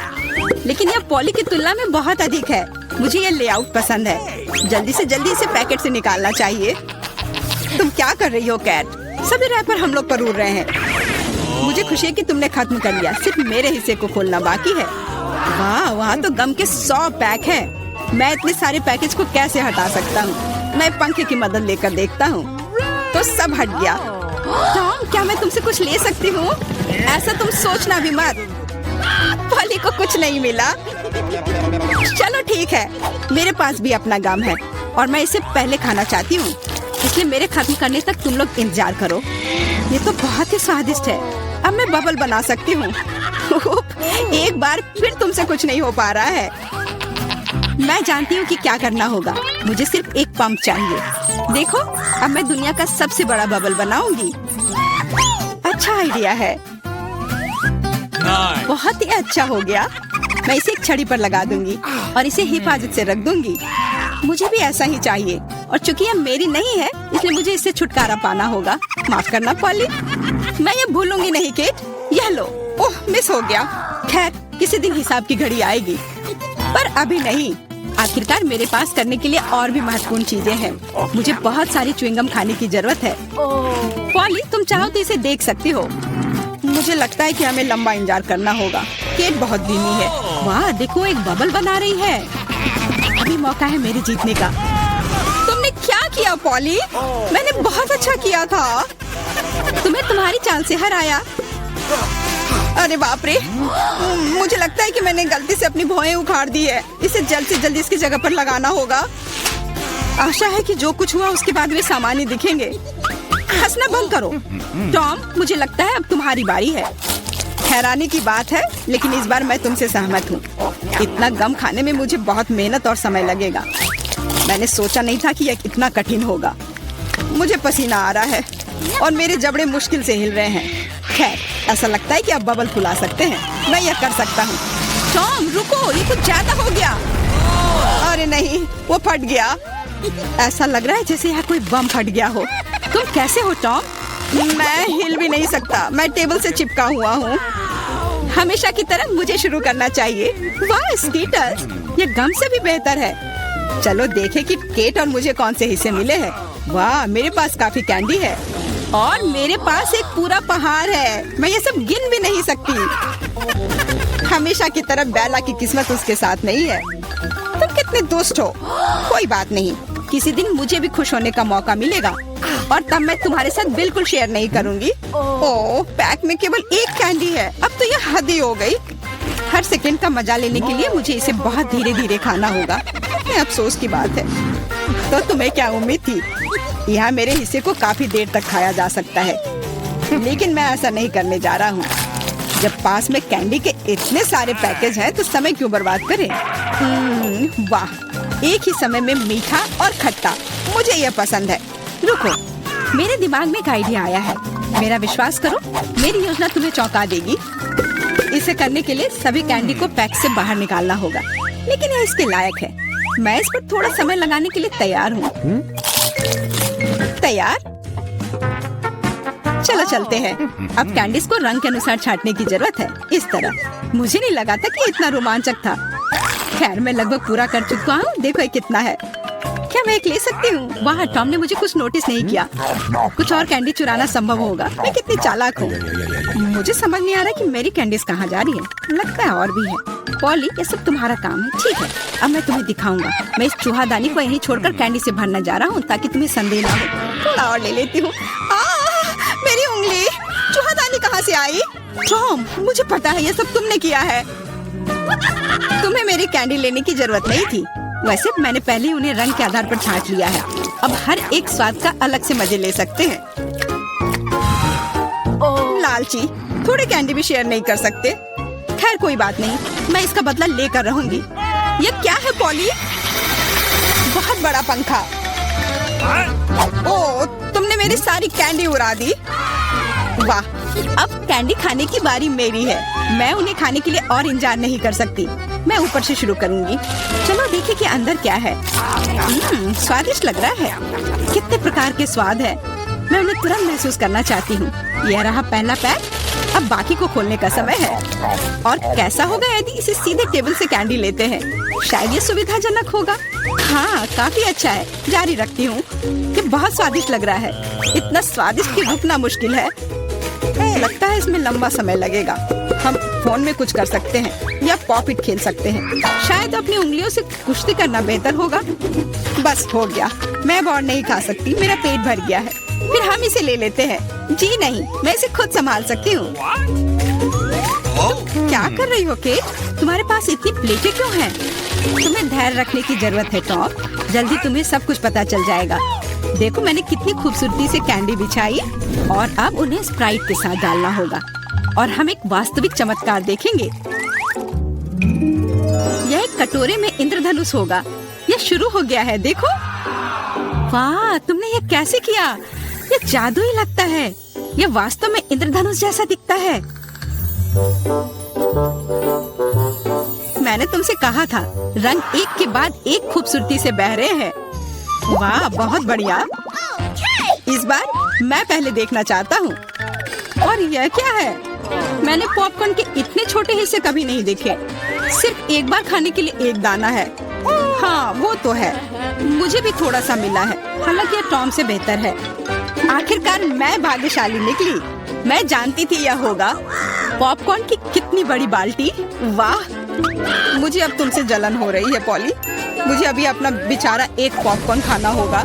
लेकिन यह पॉली की तुलना में बहुत अधिक है। मुझे ये लेआउट पसंद है। जल्दी से जल्दी इसे पैकेट से निकालना चाहिए। तुम क्या कर रही हो कैट? सभी रैपर हम लोग पर उड़ रहे हैं। मुझे खुशी है कि तुमने खत्म कर लिया, सिर्फ मेरे हिस्से को खोलना बाकी है। वाह, वहाँ तो गम के 100 पैक हैं। मैं इतने सारे पैकेज को कैसे हटा सकता हूँ? मैं पंखे की मदद लेकर देखता हूँ, तो सब हट गया। टॉम, क्या मैं तुमसे कुछ ले सकती हूँ? ऐसा तुम सोचना भी मत। पॉली को कुछ नहीं मिला। चलो ठीक है, मेरे पास भी अपना गम है और मैं इसे पहले खाना चाहती हूँ, इसलिए मेरे खत्म करने तक तुम लोग इंतजार करो। ये तो बहुत ही स्वादिष्ट है। अब मैं बबल बना सकती हूँ। एक बार फिर तुमसे कुछ नहीं हो पा रहा है। मैं जानती हूँ कि क्या करना होगा। मुझे सिर्फ एक पंप चाहिए। देखो, अब मैं दुनिया का सबसे बड़ा बबल बनाऊंगी। अच्छा आइडिया है। बहुत ही अच्छा हो गया। मैं इसे एक छड़ी पर लगा दूंगी और इसे हिफाजत से रख दूंगी। मुझे भी ऐसा ही चाहिए, और चूंकि यह मेरी नहीं है इसलिए मुझे इससे छुटकारा पाना होगा। माफ करना पॉली, मैं ये भूलूंगी नहीं केट। यह लो। ओह, मिस हो गया। खैर, किसी दिन हिसाब की घड़ी आएगी, पर अभी नहीं। आखिरकार मेरे पास करने के लिए और भी महत्वपूर्ण चीजें हैं। मुझे बहुत सारी च्युइंगम खाने की जरूरत है। पॉली, तुम चाहो तो इसे देख सकती हो। मुझे लगता है कि हमें लंबा इंतजार करना होगा। केट बहुत धीमी है। वाह, देखो एक बबल बना रही है। अभी मौका है मेरे जीतने का। तुमने क्या किया पॉली? मैंने बहुत अच्छा किया था। तुम्हें तुम्हारी चाल से हराया। अरे बाप रे, मुझे लगता है कि मैंने गलती से अपनी भौहें उखाड़ दी है। इसे जल्द से जल्द इसकी जगह पर लगाना होगा। आशा है कि जो कुछ हुआ उसके बाद वे सामान्य दिखेंगे। हंसना बंद करो। टॉम, मुझे लगता है अब तुम्हारी बारी है। हैरानी की बात है, लेकिन इस बार मैं तुमसे सहमत हूँ। इतना गम खाने में मुझे बहुत मेहनत और समय लगेगा। मैंने सोचा नहीं था कि यह इतना कठिन होगा। मुझे पसीना आ रहा है और मेरे जबड़े मुश्किल से हिल रहे हैं। खैर, ऐसा लगता है कि अब बबल फुला सकते हैं। मैं यह कर सकता हूँ। टॉम रुको, ये कुछ ज्यादा हो गया। अरे नहीं, वो फट गया। ऐसा लग रहा है जैसे यहाँ कोई बम फट गया हो। तुम कैसे हो टॉम? मैं हिल भी नहीं सकता। मैं टेबल से चिपका हुआ हूँ। हमेशा की तरह मुझे शुरू करना चाहिए। वाह स्कीटर्स, ये गम से भी बेहतर है। चलो देखें कि केट और मुझे कौन से हिस्से मिले हैं। वाह, मेरे पास काफी कैंडी है और मेरे पास एक पूरा पहाड़ है। मैं ये सब गिन भी नहीं सकती। हमेशा की तरह बेला की किस्मत उसके साथ नहीं है। तुम कितने दुष्ट हो। कोई बात नहीं, किसी दिन मुझे भी खुश होने का मौका मिलेगा और तब मैं तुम्हारे साथ बिल्कुल शेयर नहीं करूंगी। ओह, पैक में केवल एक कैंडी है। अब तो यह हद ही हो गई। हर सेकंड का मजा लेने के लिए मुझे इसे बहुत धीरे धीरे खाना होगा। ये अफसोस की बात है। तो तुम्हें क्या उम्मीद थी? यहाँ मेरे हिस्से को काफी देर तक खाया जा सकता है, लेकिन मैं ऐसा नहीं करने जा रहा हूँ। जब पास में कैंडी के इतने सारे पैकेज हैं, तो समय क्यों बर्बाद करें? वाह, एक ही समय में मीठा और खट्टा, मुझे यह पसंद है। रुको, मेरे दिमाग में एक आइडिया आया है। मेरा विश्वास करो, मेरी योजना तुम्हें चौंका देगी। इसे करने के लिए सभी कैंडी को पैक से बाहर निकालना होगा, लेकिन यह इसके लायक है। मैं इस पर थोड़ा समय लगाने के लिए तैयार हूँ। तैयार? चलो चलते हैं। अब कैंडीज को रंग के अनुसार छांटने की जरूरत है। इस तरह। मुझे नहीं लगा था कि इतना रोमांचक था। खैर, मैं लगभग पूरा कर चुका हूँ। देखो ये कितना है। क्या मैं एक ले सकती हूँ? वाह, टॉम ने मुझे कुछ नोटिस नहीं किया। कुछ और कैंडी चुराना संभव होगा। मैं कितनी चालाक हूँ। मुझे समझ नहीं आ रहा कि मेरी कैंडीज कहाँ जा रही है। लगता है और भी है। पॉली, ये सब तुम्हारा काम है। ठीक है, अब मैं तुम्हें दिखाऊंगा। मैं इस चूहादानी को यहीं छोड़कर कैंडी से भरना जा रहा हूँ, ताकि तुम्हें संदेह ना हो। थोड़ा और ले लेती हूँ। मेरी उंगली! चूहादानी कहाँ से आई? टॉम, मुझे पता है ये सब तुमने किया है। तुम्हें मेरी कैंडी लेने की जरूरत नहीं थी। वैसे मैंने पहले ही उन्हें रंग के आधार पर छांट लिया है। अब हर एक स्वाद का अलग से मजे ले सकते हैं। लालची, थोड़े कैंडी भी शेयर नहीं कर सकते। खैर कोई बात नहीं, मैं इसका बदला लेकर रहूंगी। ये क्या है पॉली? बहुत बड़ा पंखा। ओह, तुमने मेरी सारी कैंडी उड़ा दी। वाह, अब कैंडी खाने की बारी मेरी है। मैं उन्हें खाने के लिए और इंतजार नहीं कर सकती। मैं ऊपर से शुरू करूंगी। चलो देखें कि अंदर क्या है। स्वादिष्ट लग रहा है। कितने प्रकार के स्वाद है। मैं उन्हें तुरंत महसूस करना चाहती हूँ। यह रहा पहला पैक। अब बाकी को खोलने का समय है। और कैसा होगा यदि इसे सीधे टेबल से कैंडी लेते हैं? शायद ये सुविधाजनक होगा। हाँ, काफी अच्छा है। जारी रखती हूँ। ये बहुत स्वादिष्ट लग रहा है। इतना स्वादिष्ट कि रुकना मुश्किल है। लगता है इसमें लंबा समय लगेगा। हम फोन में कुछ कर सकते हैं या पॉपिट खेल सकते हैं। शायद अपनी उंगलियों से कुश्ती करना बेहतर होगा। बस हो गया। मैं अब और नहीं खा सकती। मेरा पेट भर गया है। फिर हम इसे ले लेते हैं। जी नहीं, मैं इसे खुद संभाल सकती हूँ। क्या कर रही हो केट? तुम्हारे पास इतनी प्लेटें क्यों हैं? तुम्हें धैर्य रखने की जरूरत है टॉम। जल्दी तुम्हें सब कुछ पता चल जाएगा। देखो मैंने कितनी खूबसूरती से कैंडी बिछाई। और अब उन्हें स्प्राइट के साथ डालना होगा और हम एक वास्तविक चमत्कार देखेंगे। यह एक कटोरे में इंद्रधनुष होगा। यह शुरू हो गया है। देखो, वाह, तुमने ये कैसे किया? ये जादू ही लगता है। यह वास्तव में इंद्रधनुष जैसा दिखता है। मैंने तुमसे कहा था, रंग एक के बाद एक खूबसूरती से बह रहे हैं। वाह, बहुत बढ़िया। इस बार मैं पहले देखना चाहता हूँ। और यह क्या है? मैंने पॉपकॉर्न के इतने छोटे हिस्से कभी नहीं देखे। सिर्फ एक बार खाने के लिए एक दाना है। हाँ, वो तो है। मुझे भी थोड़ा सा मिला है। हालांकि यह टॉम से बेहतर है। आखिरकार मैं भाग्यशाली निकली। मैं जानती थी यह होगा। पॉपकॉर्न की कितनी बड़ी बाल्टी। वाह, मुझे अब तुमसे जलन हो रही है पॉली। मुझे अभी अपना बेचारा एक पॉपकॉर्न खाना होगा।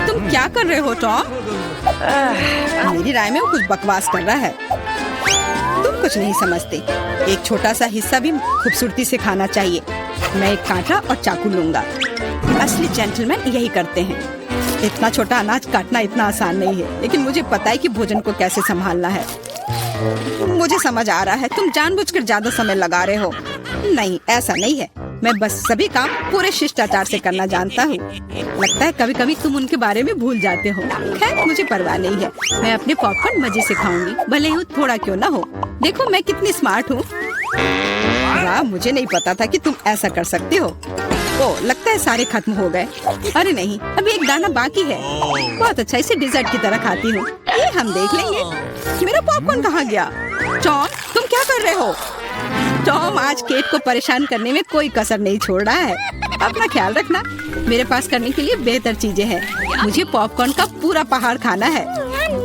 तुम क्या कर रहे हो टॉम? मेरी राय में वो कुछ बकवास कर रहा है। तुम कुछ नहीं समझते। एक छोटा सा हिस्सा भी खूबसूरती से खाना चाहिए। मैं एक कांटा और चाकू लूंगा। असली जेंटलमैन यही करते हैं। इतना छोटा अनाज काटना इतना आसान नहीं है। लेकिन मुझे पता है कि भोजन को कैसे संभालना है। मुझे समझ आ रहा है। तुम जानबूझकर ज्यादा समय लगा रहे हो। नहीं, ऐसा नहीं है। मैं बस सभी काम पूरे शिष्टाचार से करना जानता हूँ। लगता है कभी कभी तुम उनके बारे में भूल जाते हो। खैर, मुझे परवाह नहीं है। मैं अपने पॉपकॉर्न मजे से खाऊंगी, भले ही थोड़ा क्यों ना हो। देखो मैं कितनी स्मार्ट हूँ। वाह, मुझे नहीं पता था कि तुम ऐसा कर सकते हो। ओह, लगता है सारे खत्म हो गए। अरे नहीं, अभी एक दाना बाकी है। बहुत अच्छा, इसे डिजर्ट की तरह खाती हूँ। ये हम देख लेंगे। मेरा पॉपकॉर्न कहाँ गया? टॉम, तुम क्या कर रहे हो? टॉम आज केट को परेशान करने में कोई कसर नहीं छोड़ रहा है। अपना ख्याल रखना। मेरे पास करने के लिए बेहतर चीजें हैं। मुझे पॉपकॉर्न का पूरा पहाड़ खाना है।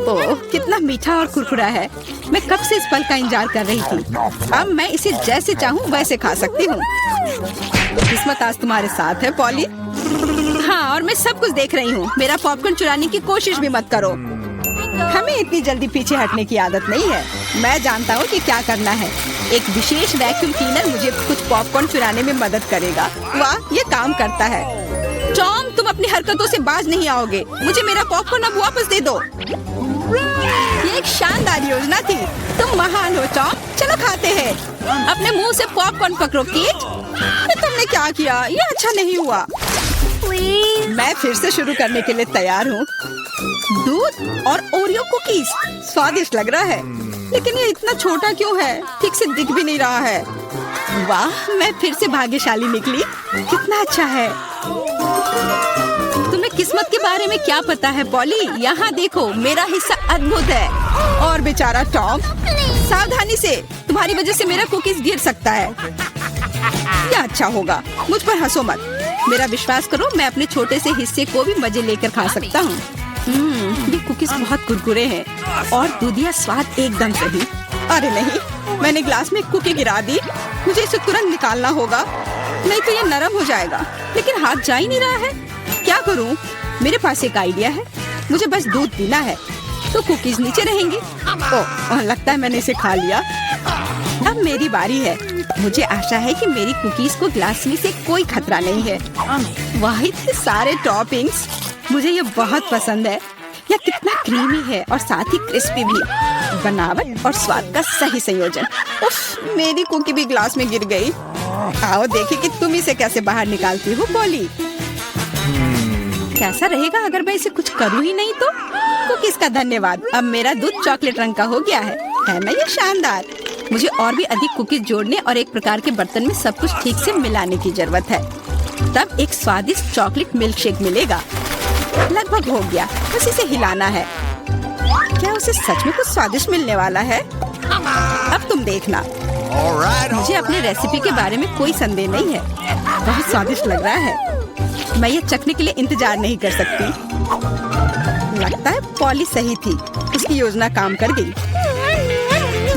ओह, कितना मीठा और कुरकुरा है। मैं कब से इस पल का इंतजार कर रही थी। अब मैं इसे जैसे चाहूँ वैसे खा सकती हूँ। किस्मत आज तुम्हारे साथ है पॉली। हाँ, और मैं सब कुछ देख रही हूँ। मेरा पॉपकॉर्न चुराने की कोशिश भी मत करो। हमें इतनी जल्दी पीछे हटने की आदत नहीं है। मैं जानता हूँ कि क्या करना है। एक विशेष वैक्यूम क्लीनर मुझे कुछ पॉपकॉर्न चुराने में मदद करेगा। वाह, ये काम करता है। टॉम, तुम अपनी हरकतों से बाज नहीं आओगे। मुझे मेरा पॉपकॉर्न अब वापस दे दो। ये एक शानदार योजना थी। तुम महान हो टॉम। चलो खाते हैं। अपने मुंह से पॉपकॉर्न पकड़ो केट। तुमने क्या किया? ये अच्छा नहीं हुआ। मैं फिर से शुरू करने के लिए तैयार हूँ। दूध और ओरियो कुकीज स्वादिष्ट लग रहा है। लेकिन ये इतना छोटा क्यों है? ठीक से दिख भी नहीं रहा है। वाह, मैं फिर से भाग्यशाली निकली। कितना अच्छा है। तुम्हें किस्मत के बारे में क्या पता है पॉली? यहाँ देखो, मेरा हिस्सा अद्भुत है। और बेचारा टॉम, सावधानी से। तुम्हारी वजह से मेरा कुकीज गिर सकता है। यह अच्छा होगा। मुझ पर हंसो मत। मेरा विश्वास करो, मैं अपने छोटे से हिस्से को भी मजे लेकर खा सकता हूँ। ये कुकीज बहुत कुरकुरे हैं और दूधिया स्वाद एकदम सही। अरे नहीं, मैंने ग्लास में कुकी गिरा दी। मुझे इसे तुरंत निकालना होगा, नहीं तो ये नरम हो जाएगा। लेकिन हाथ जा ही नहीं रहा है। क्या करूँ? मेरे पास एक आइडिया है। मुझे बस दूध पीना है तो कुकीज नीचे रहेंगी। ओह, लगता है मैंने इसे खा लिया। अब मेरी बारी है। मुझे आशा है कि मेरी कुकीज को ग्लास में से कोई खतरा नहीं है। वाह, इतने सारे टॉपिंग्स। मुझे ये बहुत पसंद है। यह कितना क्रीमी है और साथ ही क्रिस्पी भी। बनावट और स्वाद का सही संयोजन। उफ, मेरी कुकी भी ग्लास में गिर गई। आओ देखें कि तुम इसे कैसे बाहर निकालती हो पॉली। कैसा रहेगा अगर मैं इसे कुछ करूँ ही नहीं तो? कुकीज का धन्यवाद। अब मेरा दूध चॉकलेट रंग का हो गया है ना ये शानदार। मुझे और भी अधिक कुकीज जोड़ने और एक प्रकार के बर्तन में सब कुछ ठीक से मिलाने की जरूरत है। तब एक स्वादिष्ट चॉकलेट मिल्क शेक मिलेगा। लगभग हो गया, बस इसे हिलाना है। क्या उसे सच में कुछ स्वादिष्ट मिलने वाला है? अब तुम देखना। मुझे अपने रेसिपी के बारे में कोई संदेह नहीं है। बहुत स्वादिष्ट लग रहा है। मैं ये चखने के लिए इंतजार नहीं कर सकती। लगता है पॉली सही थी, उसकी योजना काम कर गई।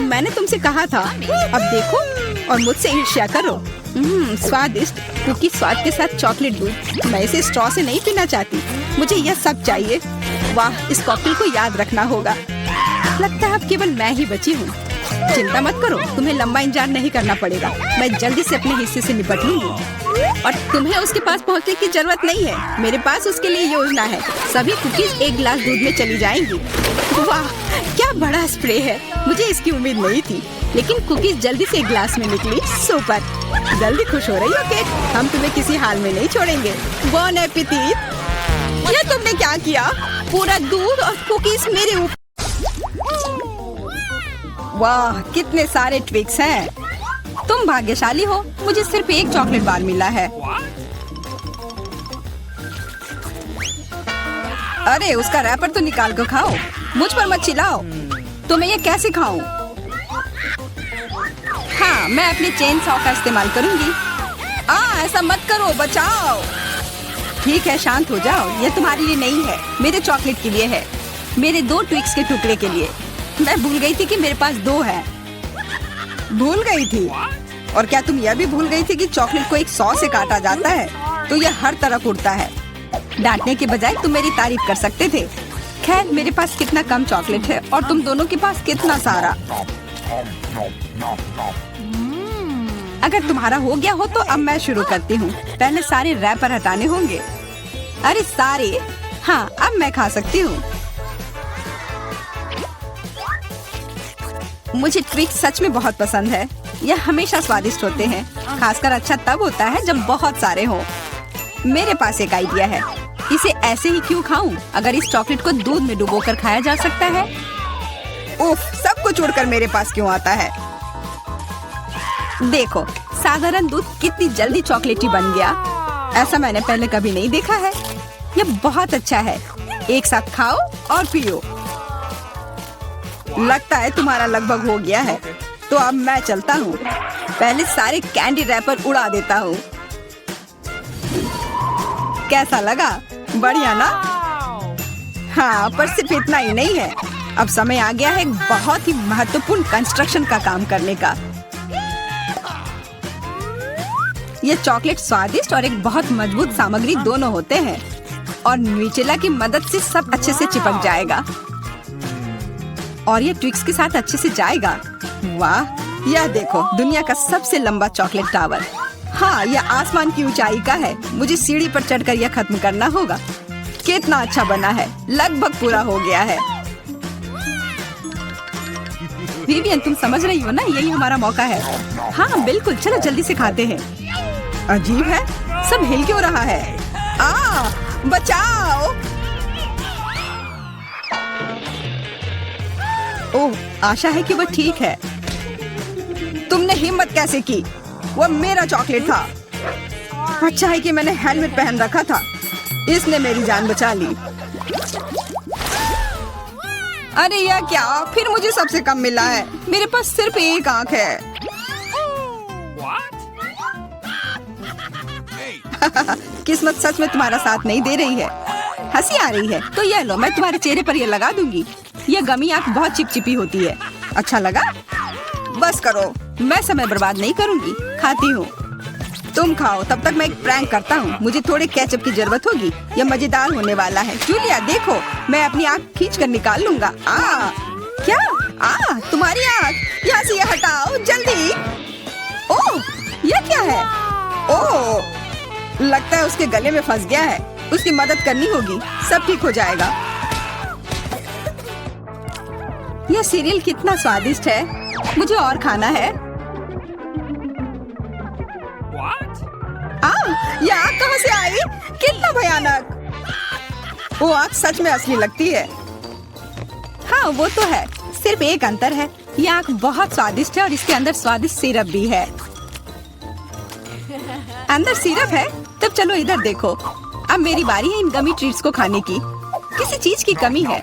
मैंने तुमसे कहा था। अब देखो और मुझसे ईर्ष्या करो। स्वादिष्ट कुकी स्वाद के साथ चॉकलेट दूध। मैं इसे स्ट्रॉ से नहीं पीना चाहती, मुझे यह सब चाहिए। वाह, इस कॉकटेल को याद रखना होगा। लगता है अब केवल मैं ही बची हूँ। चिंता मत करो, तुम्हें लंबा इंतजार नहीं करना पड़ेगा। मैं जल्दी से अपने हिस्से से निपट लूंगी और तुम्हें उसके पास पहुँचने की जरूरत नहीं है। मेरे पास उसके लिए योजना है। सभी कुकीज एक गिलास दूध में चली जाएंगी। वाह, क्या बड़ा स्प्रे है। मुझे इसकी उम्मीद नहीं थी, लेकिन कुकीज जल्दी से एक गिलास में निकली। सुपर, जल्दी खुश हो रही हो केक? हम तुम्हें किसी हाल में नहीं छोड़ेंगे। बॉन एपेटिट। ये तुमने क्या किया? पूरा दूध और कुकीज मेरे ऊपर। वाह, कितने सारे ट्विक्स हैं। तुम भाग्यशाली हो, मुझे सिर्फ एक चॉकलेट बार मिला है। अरे उसका रैपर तो निकाल कर खाओ, मुझ पर मत चिल्लाओ। तो मैं ये कैसे खाऊं? हाँ, मैं अपने चेन सॉ का इस्तेमाल करूंगी। ऐसा मत करो, बचाओ। ठीक है, शांत हो जाओ। ये तुम्हारे लिए नहीं है, मेरे चॉकलेट के लिए है। मेरे 2 ट्विक्स के टुकड़े के लिए। मैं भूल गई थी कि मेरे पास 2 है। भूल गई थी? और क्या तुम यह भी भूल गई थी कि चॉकलेट को एक सॉ से काटा जाता है तो यह हर तरफ उड़ता है? डांटने के बजाय तुम मेरी तारीफ कर सकते थे। खैर, मेरे पास कितना कम चॉकलेट है और तुम दोनों के पास कितना सारा। अगर तुम्हारा हो गया हो तो अब मैं शुरू करती हूँ। पहले सारे रैपर हटाने होंगे। अरे सारे? हाँ, अब मैं खा सकती हूँ। मुझे ट्विक्स सच में बहुत पसंद है। यह हमेशा स्वादिष्ट होते हैं। खासकर अच्छा तब होता है जब बहुत सारे हो। मेरे पास एक आइडिया है। इसे ऐसे ही क्यों खाऊं? अगर इस चॉकलेट को दूध में डुबोकर खाया जा सकता है। उफ, सब कुछ उड़कर मेरे पास क्यों आता है? देखो, साधारण दूध कितनी जल्दी चॉकलेटी बन गया। ऐसा मैंने पहले कभी नहीं देखा है। यह बहुत अच्छा है। एक साथ खाओ और पियो। लगता है तुम्हारा लगभग हो गया है, तो अब मैं चलता हूँ। पहले सारे कैंडी रैपर उड़ा देता हूँ। कैसा लगा? बढ़िया ना? हाँ, पर सिर्फ इतना ही नहीं है। अब समय आ गया है एक बहुत ही महत्वपूर्ण कंस्ट्रक्शन का काम करने का। ये चॉकलेट स्वादिष्ट और एक बहुत मजबूत सामग्री दोनों होते हैं और न्यूटेला की मदद से सब अच्छे से चिपक जाएगा और ये ट्विक्स के साथ अच्छे से जाएगा। वाह, यह देखो, दुनिया का सबसे लंबा चॉकलेट टावर। हाँ, यह आसमान की ऊंचाई का है। मुझे सीढ़ी पर चढ़कर यह खत्म करना होगा। कितना अच्छा बना है। लगभग पूरा हो गया है। विवियन, तुम समझ रही हो ना? यही हमारा मौका है। हाँ बिल्कुल, चलो जल्दी से खाते हैं। अजीब है, सब हिल क्यों रहा है? बचाओ। ओह, आशा है कि वो ठीक है। तुमने हिम्मत कैसे की? वो मेरा चॉकलेट था। अच्छा है कि मैंने हेलमेट पहन रखा था। इसने मेरी जान बचा ली। अरे यह क्या? फिर मुझे सबसे कम मिला है। मेरे पास सिर्फ एक आंख है। किस्मत सच में तुम्हारा साथ नहीं दे रही है। हंसी आ रही है तो यह लो, मैं तुम्हारे चेहरे पर यह लगा दूंगी। यह गमी आंख बहुत चिपचिपी होती है। अच्छा लगा? बस करो, मैं समय बर्बाद नहीं करूंगी। खाती हूँ, तुम खाओ। तब तक मैं एक प्रैंक करता हूँ। मुझे थोड़े केचप की जरूरत होगी। यह मजेदार होने वाला है। जूलिया देखो, मैं अपनी आँख खींच कर निकाल लूंगा। क्या? तुम्हारी आँख यहाँ से, यह हटाओ जल्दी। ओह, यह क्या है? ओह, लगता है उसके गले में फंस गया है। उसकी मदद करनी होगी, सब ठीक हो जाएगा। यह सीरियल कितना स्वादिष्ट है। मुझे और खाना है। यह आग कहाँ से आई? कितना भयानक। वो आग सच में असली लगती है। हाँ वो तो है, सिर्फ एक अंतर है, ये आँख बहुत स्वादिष्ट है और इसके अंदर स्वादिष्ट सिरप भी है। अंदर सिरप है? तब चलो इधर देखो। अब मेरी बारी है इन गमी ट्रीट्स को खाने की। किसी चीज की कमी है।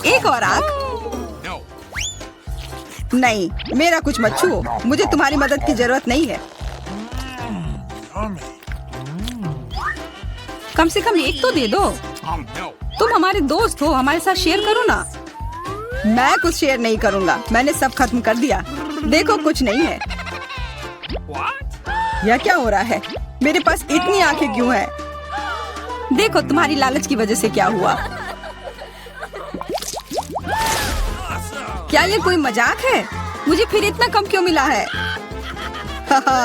एक और आँख। नहीं, मेरा कुछ मत छुओ, मुझे तुम्हारी मदद की जरूरत नहीं है। कम से कम एक तो दे दो। तुम हमारे दोस्त हो, हमारे साथ शेयर करो ना। मैं कुछ शेयर नहीं करूँगा, मैंने सब खत्म कर दिया। देखो कुछ नहीं है। यह क्या हो रहा है? मेरे पास इतनी आंखें क्यों है? देखो तुम्हारी लालच की वजह से क्या हुआ। क्या ये कोई मजाक है? मुझे फिर इतना कम क्यों मिला है?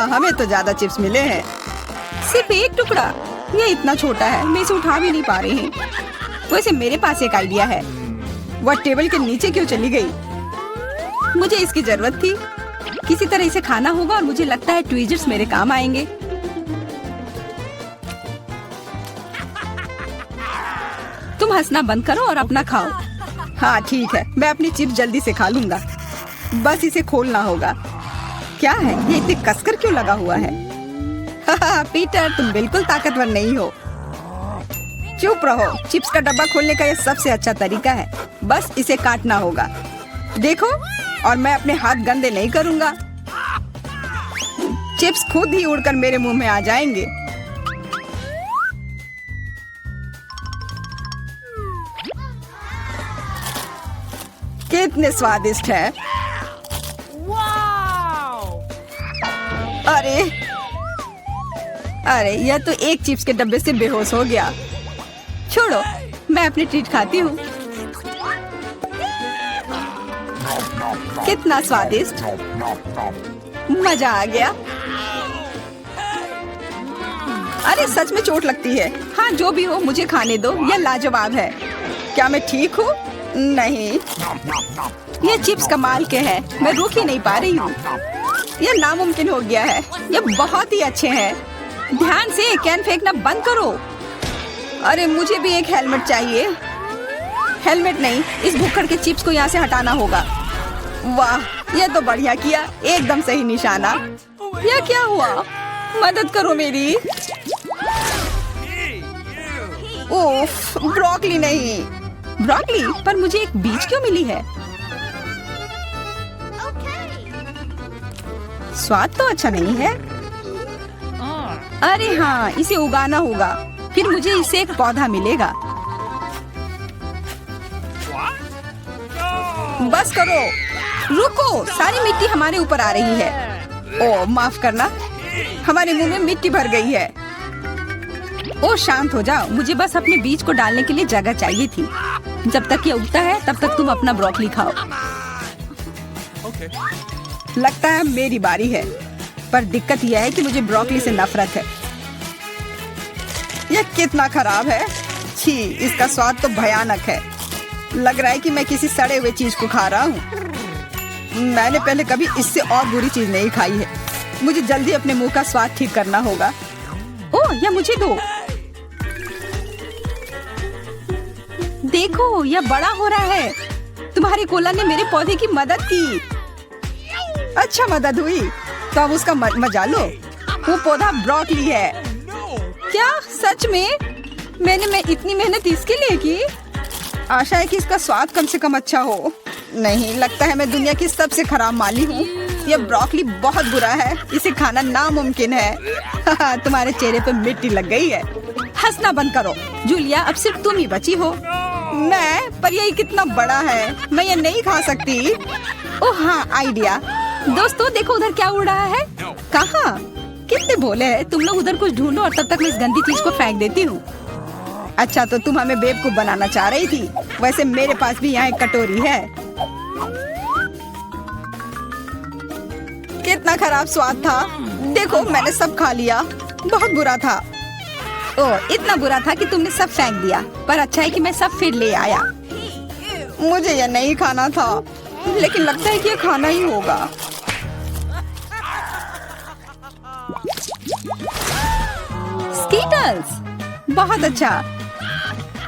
हमें तो ज्यादा चिप्स मिले हैं। सिर्फ एक टुकड़ा, ये इतना छोटा है, मैं इसे उठा भी नहीं पा रही हूँ। वैसे मेरे पास एक आइडिया है। वह टेबल के नीचे क्यों चली गई? मुझे इसकी जरूरत थी। किसी तरह इसे खाना होगा और मुझे लगता है ट्वीजर्स मेरे काम आएंगे। तुम हंसना बंद करो और अपना खाओ। हाँ ठीक है, मैं अपनी चिप्स जल्दी से खा लूंगा। बस इसे खोलना होगा। क्या है ये इतने कसकर क्यों लगा हुआ है? पीटर तुम बिल्कुल ताकतवर नहीं हो। चुप रहो, चिप्स का डब्बा खोलने का ये सबसे अच्छा तरीका है। बस इसे काटना होगा। देखो, और मैं अपने हाथ गंदे नहीं करूंगा। चिप्स खुद ही उड़कर मेरे मुंह में आ जाएंगे। कितने स्वादिष्ट है। अरे अरे, यह तो एक चिप्स के डब्बे से बेहोश हो गया। छोड़ो, मैं अपनी ट्रीट खाती हूँ। कितना स्वादिष्ट, मजा आ गया। अरे सच में चोट लगती है। हाँ जो भी हो, मुझे खाने दो, यह लाजवाब है। क्या मैं ठीक हूँ? नहीं, ये चिप्स कमाल के हैं, मैं रुक ही नहीं पा रही हूँ। यह नामुमकिन हो गया है। ये बहुत ही अच्छे हैं। ध्यान से, कैन फेंकना बंद करो। अरे मुझे भी एक हेलमेट चाहिए। हेलमेट नहीं, इस भुक्कड़ के चिप्स को यहाँ से हटाना होगा। वाह, यह तो बढ़िया किया, एकदम सही निशाना। यह क्या हुआ? मदद करो मेरी। ओफ, ब्रोकली नहीं। ब्रोकली, पर मुझे एक बीज क्यों मिली है? स्वाद तो अच्छा नहीं है। अरे हाँ, इसे उगाना होगा, फिर मुझे इससे एक पौधा मिलेगा। बस करो, रुको, सारी मिट्टी हमारे ऊपर आ रही है। ओह माफ करना, हमारे मुंह में मिट्टी भर गई है। ओह शांत हो जाओ, मुझे बस अपने बीज को डालने के लिए जगह चाहिए थी। जब तक ये उगता है तब तक तुम अपना ब्रोकली खाओ। लगता है मेरी बारी है, पर दिक्कत यह है कि मुझे ब्रोकली से नफरत है। यह कितना खराब है। छी, इसका स्वाद तो भयानक है। लग रहा है कि मैं किसी सड़े हुए चीज को खा रहा हूँ। मैंने पहले कभी इससे और बुरी चीज नहीं खाई है। मुझे जल्दी अपने मुंह का स्वाद ठीक करना होगा। ओह, यह मुझे दो। देखो, यह बड़ा हो रहा है। तुम्हारे कोला ने मेरे पौधे की मदद की। अच्छा मदद हुई, तो अब उसका मजा लो। वो पौधा ब्रोकली है। क्या सच में? मैंने इतनी मेहनत इसके लिए की। आशा है कि इसका स्वाद कम से कम अच्छा हो। नहीं, लगता है मैं दुनिया की सबसे खराब माली हूँ। यह ब्रोकली बहुत बुरा है, इसे खाना नामुमकिन है। तुम्हारे चेहरे पे मिट्टी लग गई है। हंसना बंद करो। जूलिया, अब सिर्फ तुम ही बची हो। मैं? पर यही कितना बड़ा है, मैं ये नहीं खा सकती। ओह हाँ, आइडिया। दोस्तों देखो, उधर क्या उड़ रहा है। कहाँ? कितने भोले हैं तुम लोग। उधर कुछ ढूंढो और तब तक मैं इस गंदी चीज को फेंक देती हूँ। अच्छा, तो तुम हमें बेवकूफ बनाना चाह रही थी। वैसे मेरे पास भी यहाँ एक कटोरी है। कितना खराब स्वाद था। देखो, मैंने सब खा लिया। बहुत बुरा था। ओह, इतना बुरा था कि तुमने सब फेंक दिया। पर अच्छा है कि मैं सब फिर ले आया। मुझे यह नहीं खाना था, लेकिन लगता है कि यह खाना ही होगा। स्कीटल्स, बहुत अच्छा,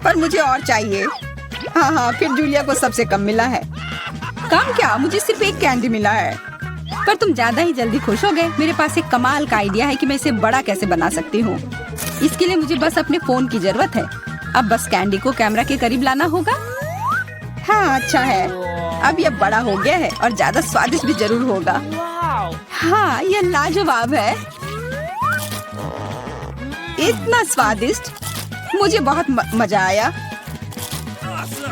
पर मुझे और चाहिए। हाँ हाँ, फिर जूलिया को सबसे कम मिला है। कम क्या, मुझे सिर्फ एक कैंडी मिला है। पर तुम ज्यादा ही जल्दी खुश हो गए। मेरे पास एक कमाल का आइडिया है कि मैं इसे बड़ा कैसे बना सकती हूँ। इसके लिए मुझे बस अपने फोन की जरूरत है। अब बस कैंडी को कैमरा के करीब लाना होगा। हाँ अच्छा है, अब यह बड़ा हो गया है और ज्यादा स्वादिष्ट भी जरूर होगा। हाँ यह लाजवाब है, इतना स्वादिष्ट, मुझे बहुत मजा आया।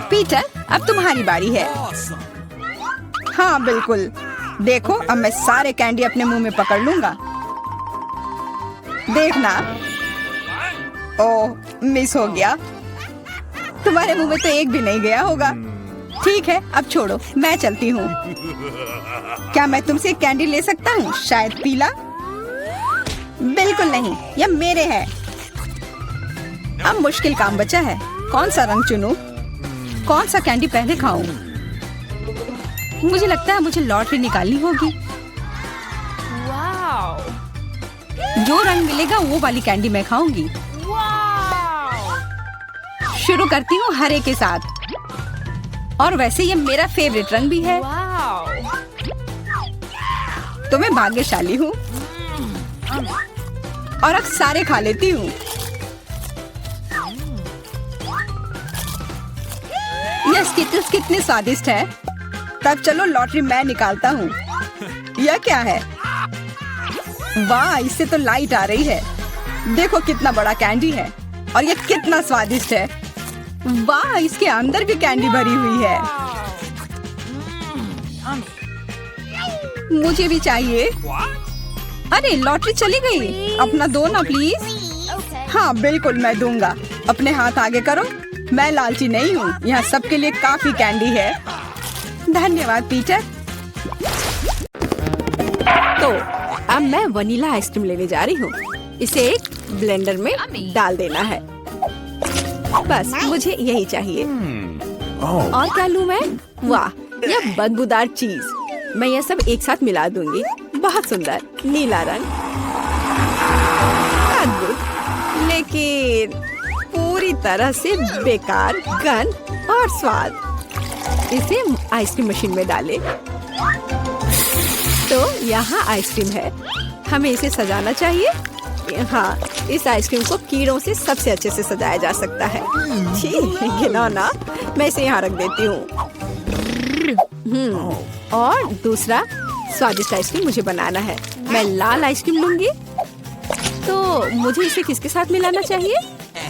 पीटर अब तुम्हारी बारी है। हाँ बिल्कुल, देखो अब मैं सारे कैंडी अपने मुंह में पकड़ लूंगा। देखना, ओह मिस हो गया। तुम्हारे मुंह में तो एक भी नहीं गया होगा। ठीक है अब छोड़ो, मैं चलती हूँ। क्या मैं तुमसे एक कैंडी ले सकता हूँ? शायद पीला। बिल्कुल नहीं, यह मेरे है। अब मुश्किल काम बचा है, कौन सा रंग चुनूं? कौन सा कैंडी पहले खाऊं? मुझे लगता है मुझे लॉटरी निकालनी होगी। जो रंग मिलेगा वो वाली कैंडी मैं खाऊंगी। शुरू करती हूँ हरे के साथ, और वैसे ये मेरा फेवरेट रंग भी है। तो मैं भाग्यशाली हूँ और अब सारे खा लेती हूँ। यह स्किटल्स कितने स्वादिष्ट है। तब चलो लॉटरी मैं निकालता हूँ। यह क्या है? वाह, इससे तो लाइट आ रही है। देखो कितना बड़ा कैंडी है और यह कितना स्वादिष्ट है। वाह, इसके अंदर भी कैंडी भरी हुई है। मुझे भी चाहिए। अरे लॉटरी चली गई, अपना दो ना प्लीज। हाँ बिल्कुल मैं दूंगा। अपने हाथ आगे करो, मैं लालची नहीं हूँ। यहाँ सबके लिए काफी कैंडी है। धन्यवाद पीटर। तो अब मैं वनीला आइसक्रीम लेने जा रही हूँ। इसे एक ब्लेंडर में डाल देना है। बस मुझे यही चाहिए। और क्या लूँ मैं? वाह, यह बदबूदार चीज। मैं यह सब एक साथ मिला दूंगी। बहुत सुंदर नीला रंग, अद्भुत, लेकिन पूरी तरह से बेकार गंध और स्वाद। इसे आइसक्रीम मशीन में डालें। तो यहाँ आइसक्रीम है, हमें इसे सजाना चाहिए। हाँ, इस आइसक्रीम को कीड़ों से सबसे अच्छे से सजाया जा सकता है। ठीक है, घिनौना, मैं इसे यहाँ रख देती हूँ। और दूसरा स्वादिष्ट आइसक्रीम मुझे बनाना है। मैं लाल आइसक्रीम लूंगी। तो मुझे इसे किसके साथ मिलाना चाहिए?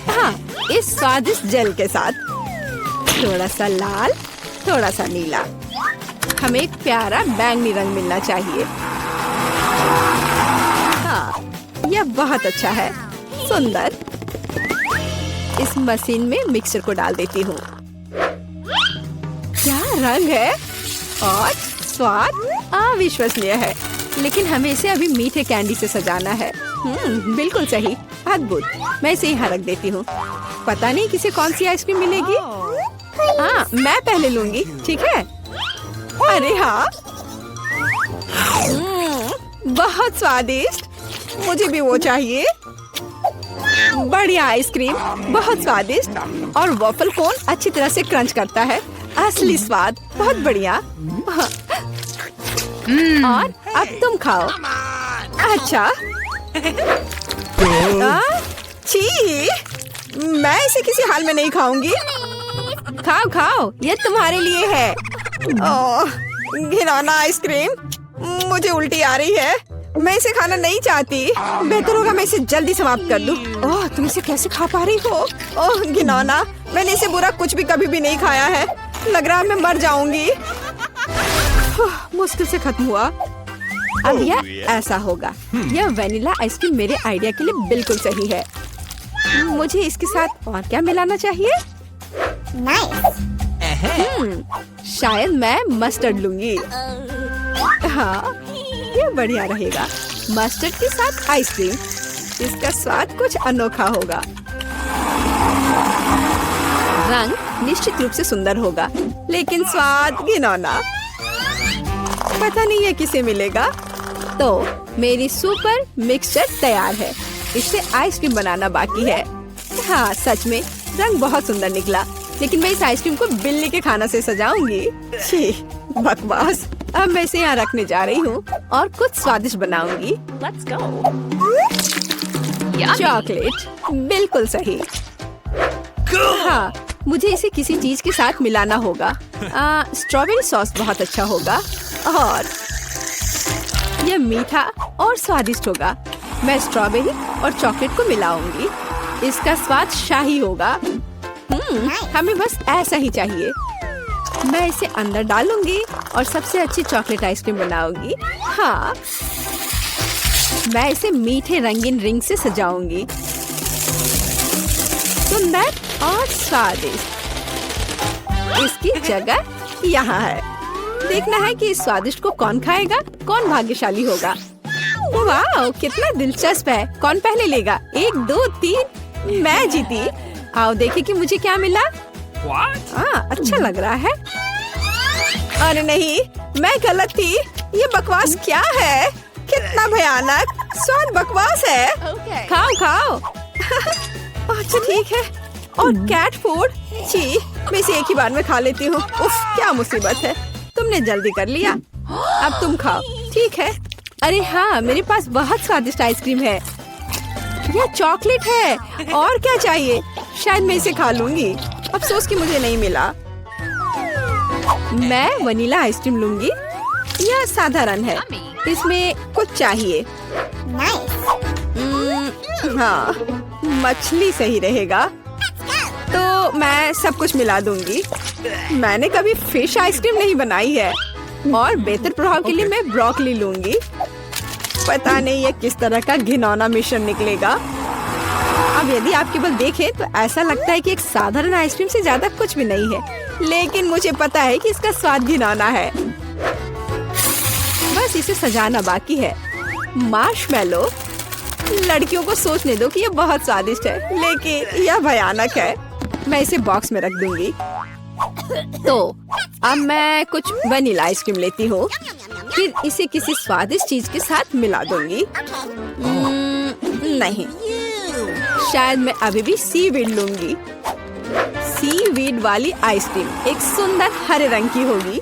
हाँ, इस स्वादिष्ट जेल के साथ। थोड़ा सा लाल, थोड़ा सा नीला। हमें एक प्यारा बैंगनी रंग मिलना चाहिए। हाँ, यह बहुत अच्छा है, सुंदर। इस मशीन में मिक्सर को डाल देती हूँ। क्या रंग है और स्वाद अविश्वसनीय है। लेकिन हमें इसे अभी मीठे कैंडी से सजाना है। बिल्कुल सही, अद्भुत। मैं इसे यहाँ रख देती हूँ। पता नहीं किसे कौन सी आइसक्रीम मिलेगी। हाँ, मैं पहले लूंगी, ठीक है? अरे हाँ, बहुत स्वादिष्ट, मुझे भी वो चाहिए। बढ़िया आइसक्रीम, बहुत स्वादिष्ट, और वॉफल कोन अच्छी तरह से क्रंच करता है। असली स्वाद, बहुत बढ़िया। और अब तुम खाओ। अच्छा, छी, मैं इसे किसी हाल में नहीं खाऊंगी। खाओ खाओ, ये तुम्हारे लिए है। ओह, घिनौना आइसक्रीम, मुझे उल्टी आ रही है। मैं इसे खाना नहीं चाहती। बेहतर होगा मैं इसे जल्दी समाप्त कर दूं। ओह, तुम इसे कैसे खा पा रही हो? ओह घिनौना, मैंने इसे बुरा कुछ भी कभी भी नहीं खाया है। लग रहा है मैं मर जाऊंगी। मुश्किल से खत्म हुआ। अब यह ऐसा होगा। यह वेनिला आइसक्रीम मेरे आइडिया के लिए बिल्कुल सही है। मुझे इसके साथ और क्या मिलाना चाहिए? शायद मैं मस्टर्ड लूंगी। हाँ, ये बढ़िया रहेगा। मस्टर्ड के साथ आइसक्रीम, इसका स्वाद कुछ अनोखा होगा। रंग निश्चित रूप से सुंदर होगा, लेकिन स्वाद घिनौना। पता नहीं ये किसे मिलेगा। तो मेरी सुपर मिक्सचर तैयार है। इससे आइसक्रीम बनाना बाकी है। हाँ, सच में रंग बहुत सुंदर निकला। लेकिन मैं इस आइसक्रीम को बिल्ली के खाना से सजाऊंगी। छी, बकवास। अब मैं इसे यहाँ रखने जा रही हूँ और कुछ स्वादिष्ट बनाऊंगी। Let's go. चॉकलेट, बिल्कुल सही। हाँ, मुझे इसे किसी चीज के साथ मिलाना होगा। स्ट्रॉबेरी सॉस बहुत अच्छा होगा और यह मीठा और स्वादिष्ट होगा। मैं स्ट्रॉबेरी और चॉकलेट को मिलाऊंगी। इसका स्वाद शाही होगा। हमें बस ऐसा ही चाहिए। मैं इसे अंदर डालूंगी और सबसे अच्छी चॉकलेट आइसक्रीम बनाऊंगी। हाँ, मैं इसे मीठे रंगीन रिंग से सजाऊंगी। सुंदर और स्वादिष्ट। इसकी जगह यहाँ है। देखना है कि इस स्वादिष्ट को कौन खाएगा, कौन भाग्यशाली होगा। वाह, कितना दिलचस्प है। कौन पहले लेगा? 1, 2, 3। मैं जीती। आओ देखें कि मुझे क्या मिला। अच्छा लग रहा है। अरे नहीं, मैं गलत थी। ये बकवास क्या है? कितना भयानक स्वाद बकवास है। खाओ खाओ। अच्छा ठीक है। और कैट फूड, छी, मैं इसे एक ही बार में खा लेती हूँ। उफ, क्या मुसीबत है। तुमने जल्दी कर लिया। अब तुम खाओ। ठीक है। अरे हाँ, मेरे पास बहुत स्वादिष्ट आइसक्रीम है। यह चॉकलेट है। और क्या चाहिए? शायद मैं इसे खा लूंगी। अफसोस कि मुझे नहीं मिला। मैं वनीला आइसक्रीम लूंगी। यह साधारण है। इसमें कुछ चाहिए। हाँ, मछली सही रहेगा। तो मैं सब कुछ मिला दूंगी। मैंने कभी फिश आइसक्रीम नहीं बनाई है और बेहतर प्रभाव के लिए मैं ब्रोकली लूंगी। पता नहीं ये किस तरह का घिनौना मिश्रण निकलेगा। अब यदि आप केवल देखें तो ऐसा लगता है कि एक साधारण आइसक्रीम से ज्यादा कुछ भी नहीं है, लेकिन मुझे पता है कि इसका स्वाद घिनौना है। बस इसे सजाना बाकी है। मार्शमेलो। लड़कियों को सोचने दो कि ये बहुत स्वादिष्ट है, लेकिन यह भयानक है। मैं इसे बॉक्स में रख दूंगी। तो अब मैं कुछ वनीला आइसक्रीम लेती हूँ, फिर इसे किसी स्वादिष्ट चीज के साथ मिला दूंगी। नहीं, शायद मैं अभी भी सीवीड लूंगी। सीवीड वाली आइसक्रीम एक सुंदर हरे रंग की होगी।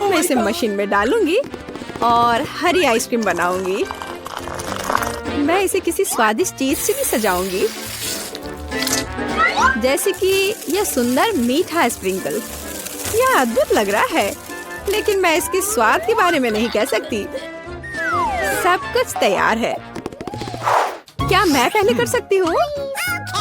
मैं इसे मशीन में डालूंगी और हरी आइसक्रीम बनाऊंगी। मैं इसे किसी स्वादिष्ट चीज से भी सजाऊंगी, जैसे कि यह सुंदर मीठा स्प्रिंकल। यह अद्भुत लग रहा है, लेकिन मैं इसके स्वाद के बारे में नहीं कह सकती। सब कुछ तैयार है। क्या मैं पहले कर सकती हूँ?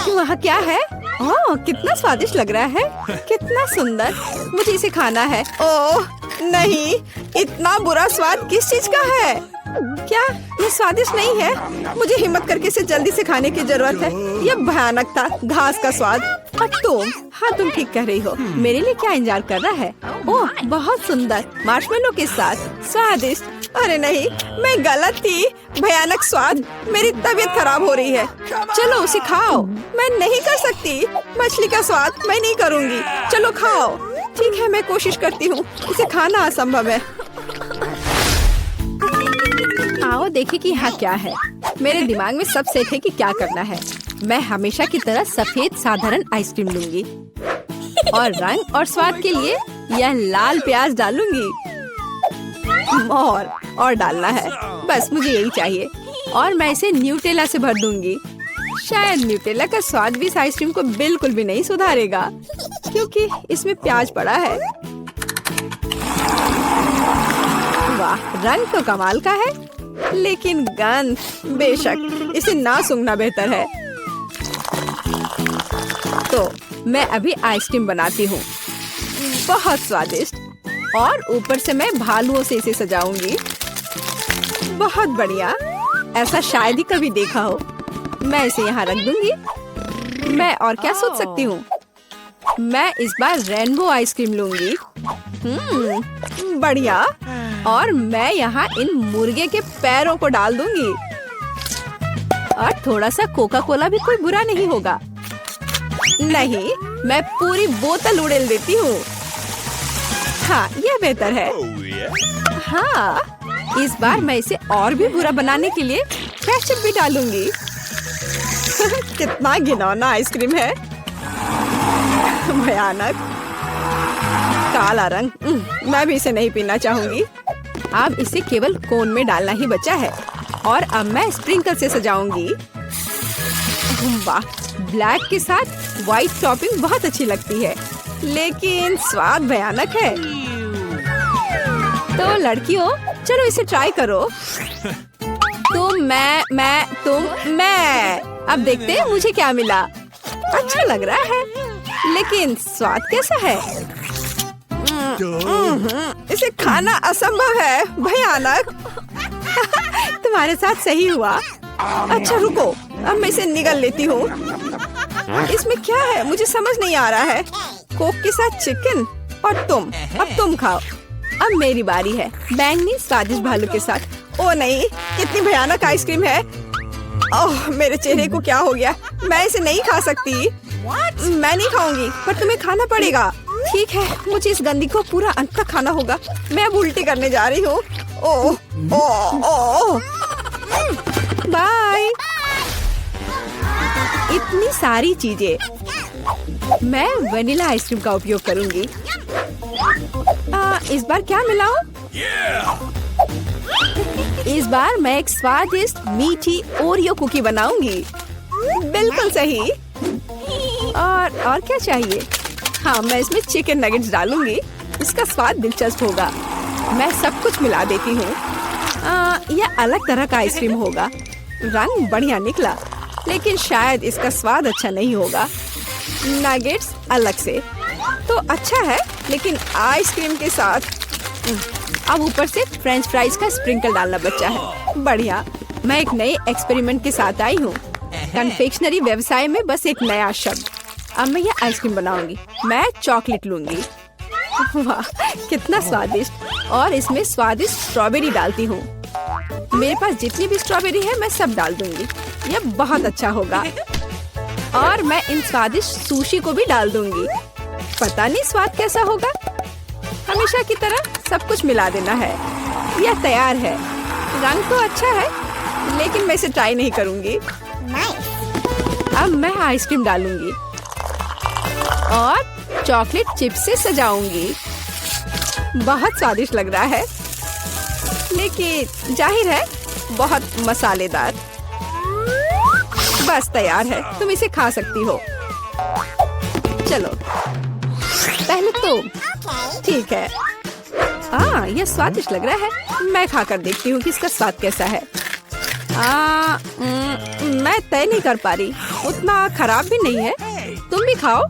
वहाँ क्या है? ओह, कितना स्वादिष्ट लग रहा है। कितना सुंदर। मुझे इसे खाना है। ओह नहीं, इतना बुरा स्वाद किस चीज का है? क्या ये स्वादिष्ट नहीं है? मुझे हिम्मत करके इसे जल्दी से खाने की जरूरत है। यह भयानक था, घास का स्वाद। अब तुम, हाँ तुम ठीक कह रही हो। मेरे लिए क्या इंतजार कर रहा है? ओह बहुत सुंदर, मार्शमेलो के साथ स्वादिष्ट। अरे नहीं, मैं गलत थी। भयानक स्वाद। मेरी तबीयत खराब हो रही है। चलो उसे खाओ। मैं नहीं कर सकती। मछली का स्वाद मैं नहीं करूँगी। चलो खाओ। ठीक है, मैं कोशिश करती हूँ। इसे खाना असंभव है। आओ देखें कि यहाँ क्या है। मेरे दिमाग में सब सेट है कि क्या करना है। मैं हमेशा की तरह सफेद साधारण आइसक्रीम लूंगी और रंग और स्वाद के लिए यह लाल प्याज डालूंगी। और डालना है, बस मुझे यही चाहिए। और मैं इसे न्यूटेला से भर दूंगी। शायद न्यूटेला का स्वाद भी इस आइसक्रीम को बिल्कुल भी नहीं सुधारेगा, क्योंकि इसमें प्याज पड़ा है। वाह, रंग तो कमाल का है, लेकिन गंध, बेशक इसे ना सूंघना बेहतर है। तो मैं अभी आइसक्रीम बनाती हूँ, बहुत स्वादिष्ट। और ऊपर से मैं भालुओं से इसे सजाऊंगी। बहुत बढ़िया, ऐसा शायद ही कभी देखा हो। मैं इसे यहाँ रख दूंगी। मैं और क्या सोच सकती हूँ? मैं इस बार रेनबो आइसक्रीम लूंगी। बढ़िया। और मैं यहाँ इन मुर्गे के पैरों को डाल दूंगी। और थोड़ा सा कोका कोला भी कोई बुरा नहीं होगा। नहीं, मैं पूरी बोतल उड़ेल देती हूँ। हाँ, यह बेहतर है। हाँ, इस बार मैं इसे और भी बुरा बनाने के लिए केचप भी डालूंगी। कितना घिनौना आइसक्रीम है। भयानक काला रंग। मैं भी इसे नहीं पीना चाहूंगी। अब इसे केवल कोन में डालना ही बचा है और अब मैं स्प्रिंकल से सजाऊंगी। वाह, ब्लैक के साथ व्हाइट टॉपिंग बहुत अच्छी लगती है, लेकिन स्वाद भयानक है। तो लड़कियों, चलो इसे ट्राई करो। तुम मैं। अब देखते हैं मुझे क्या मिला। अच्छा लग रहा है, लेकिन स्वाद कैसा है? इसे खाना असंभव है, भयानक। तुम्हारे साथ सही हुआ। अच्छा रुको, अब मैं इसे निगल लेती हूँ। इसमें क्या है मुझे समझ नहीं आ रहा है। कोक के साथ चिकन और अब तुम खाओ। अब मेरी बारी है, बैंगनी स्वादिष्ट भालू के साथ। ओ नहीं, कितनी भयानक आइसक्रीम है। ओह, मेरे चेहरे को क्या हो गया? मैं इसे नहीं खा सकती। मैं नहीं खाऊंगी, पर तुम्हें खाना पड़ेगा। ठीक है, मुझे इस गंदी को पूरा अंत तक खाना होगा। मैं अब उल्टी करने जा रही हूँ। ओह ओह ओह, बाय। इतनी सारी चीजें। मैं वनीला आइसक्रीम का उपयोग करूंगी। इस बार क्या मिलाऊं? इस बार मैं एक स्वादिष्ट मीठी ओरियो कुकी बनाऊंगी। बिल्कुल सही। और क्या चाहिए? हाँ, मैं इसमें चिकन नगेट्स डालूंगी। इसका स्वाद दिलचस्प होगा। मैं सब कुछ मिला देती हूँ। यह अलग तरह का आइसक्रीम होगा। रंग बढ़िया निकला, लेकिन शायद इसका स्वाद अच्छा नहीं होगा। नगेट्स अलग से तो अच्छा है, लेकिन आइसक्रीम के साथ अब ऊपर से फ्रेंच फ्राइज का स्प्रिंकल डालना बचा है। बढ़िया। मैं एक नए एक्सपेरिमेंट के साथ आई हूँ। कन्फेक्शनरी व्यवसाय में बस एक नया शब्द। अब मैं ये आइसक्रीम बनाऊंगी। मैं चॉकलेट लूंगी। वाह, कितना स्वादिष्ट। और इसमें स्वादिष्ट स्ट्रॉबेरी डालती हूँ। मेरे पास जितनी भी स्ट्रॉबेरी है मैं सब डाल दूंगी। यह बहुत अच्छा होगा। और मैं इन स्वादिष्ट सुशी को भी डाल दूंगी। पता नहीं स्वाद कैसा होगा। हमेशा की तरह सब कुछ मिला देना है। यह तैयार है। रंग तो अच्छा है, लेकिन मैं इसे ट्राई नहीं करूंगी। अब मैं आइसक्रीम डालूंगी और चॉकलेट चिप्स से सजाऊंगी। बहुत स्वादिष्ट लग रहा है, लेकिन जाहिर है बहुत मसालेदार। बस तैयार है, तुम इसे खा सकती हो। चलो पहले तुम। ठीक है। यह स्वादिष्ट लग रहा है। मैं खाकर देखती हूँ कि इसका स्वाद कैसा है। मैं तय नहीं कर पा रही। उतना खराब भी नहीं है। तुम भी खाओ।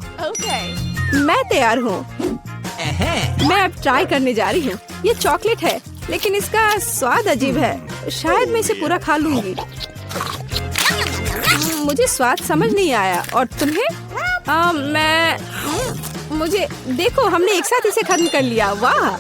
मैं तैयार हूँ। मैं अब ट्राई करने जा रही हूँ। ये चॉकलेट है, लेकिन इसका स्वाद अजीब है। शायद मैं इसे पूरा खा लूंगी। मुझे स्वाद समझ नहीं आया। और तुम्हें? मुझे देखो, हमने एक साथ इसे खत्म कर लिया। वाह,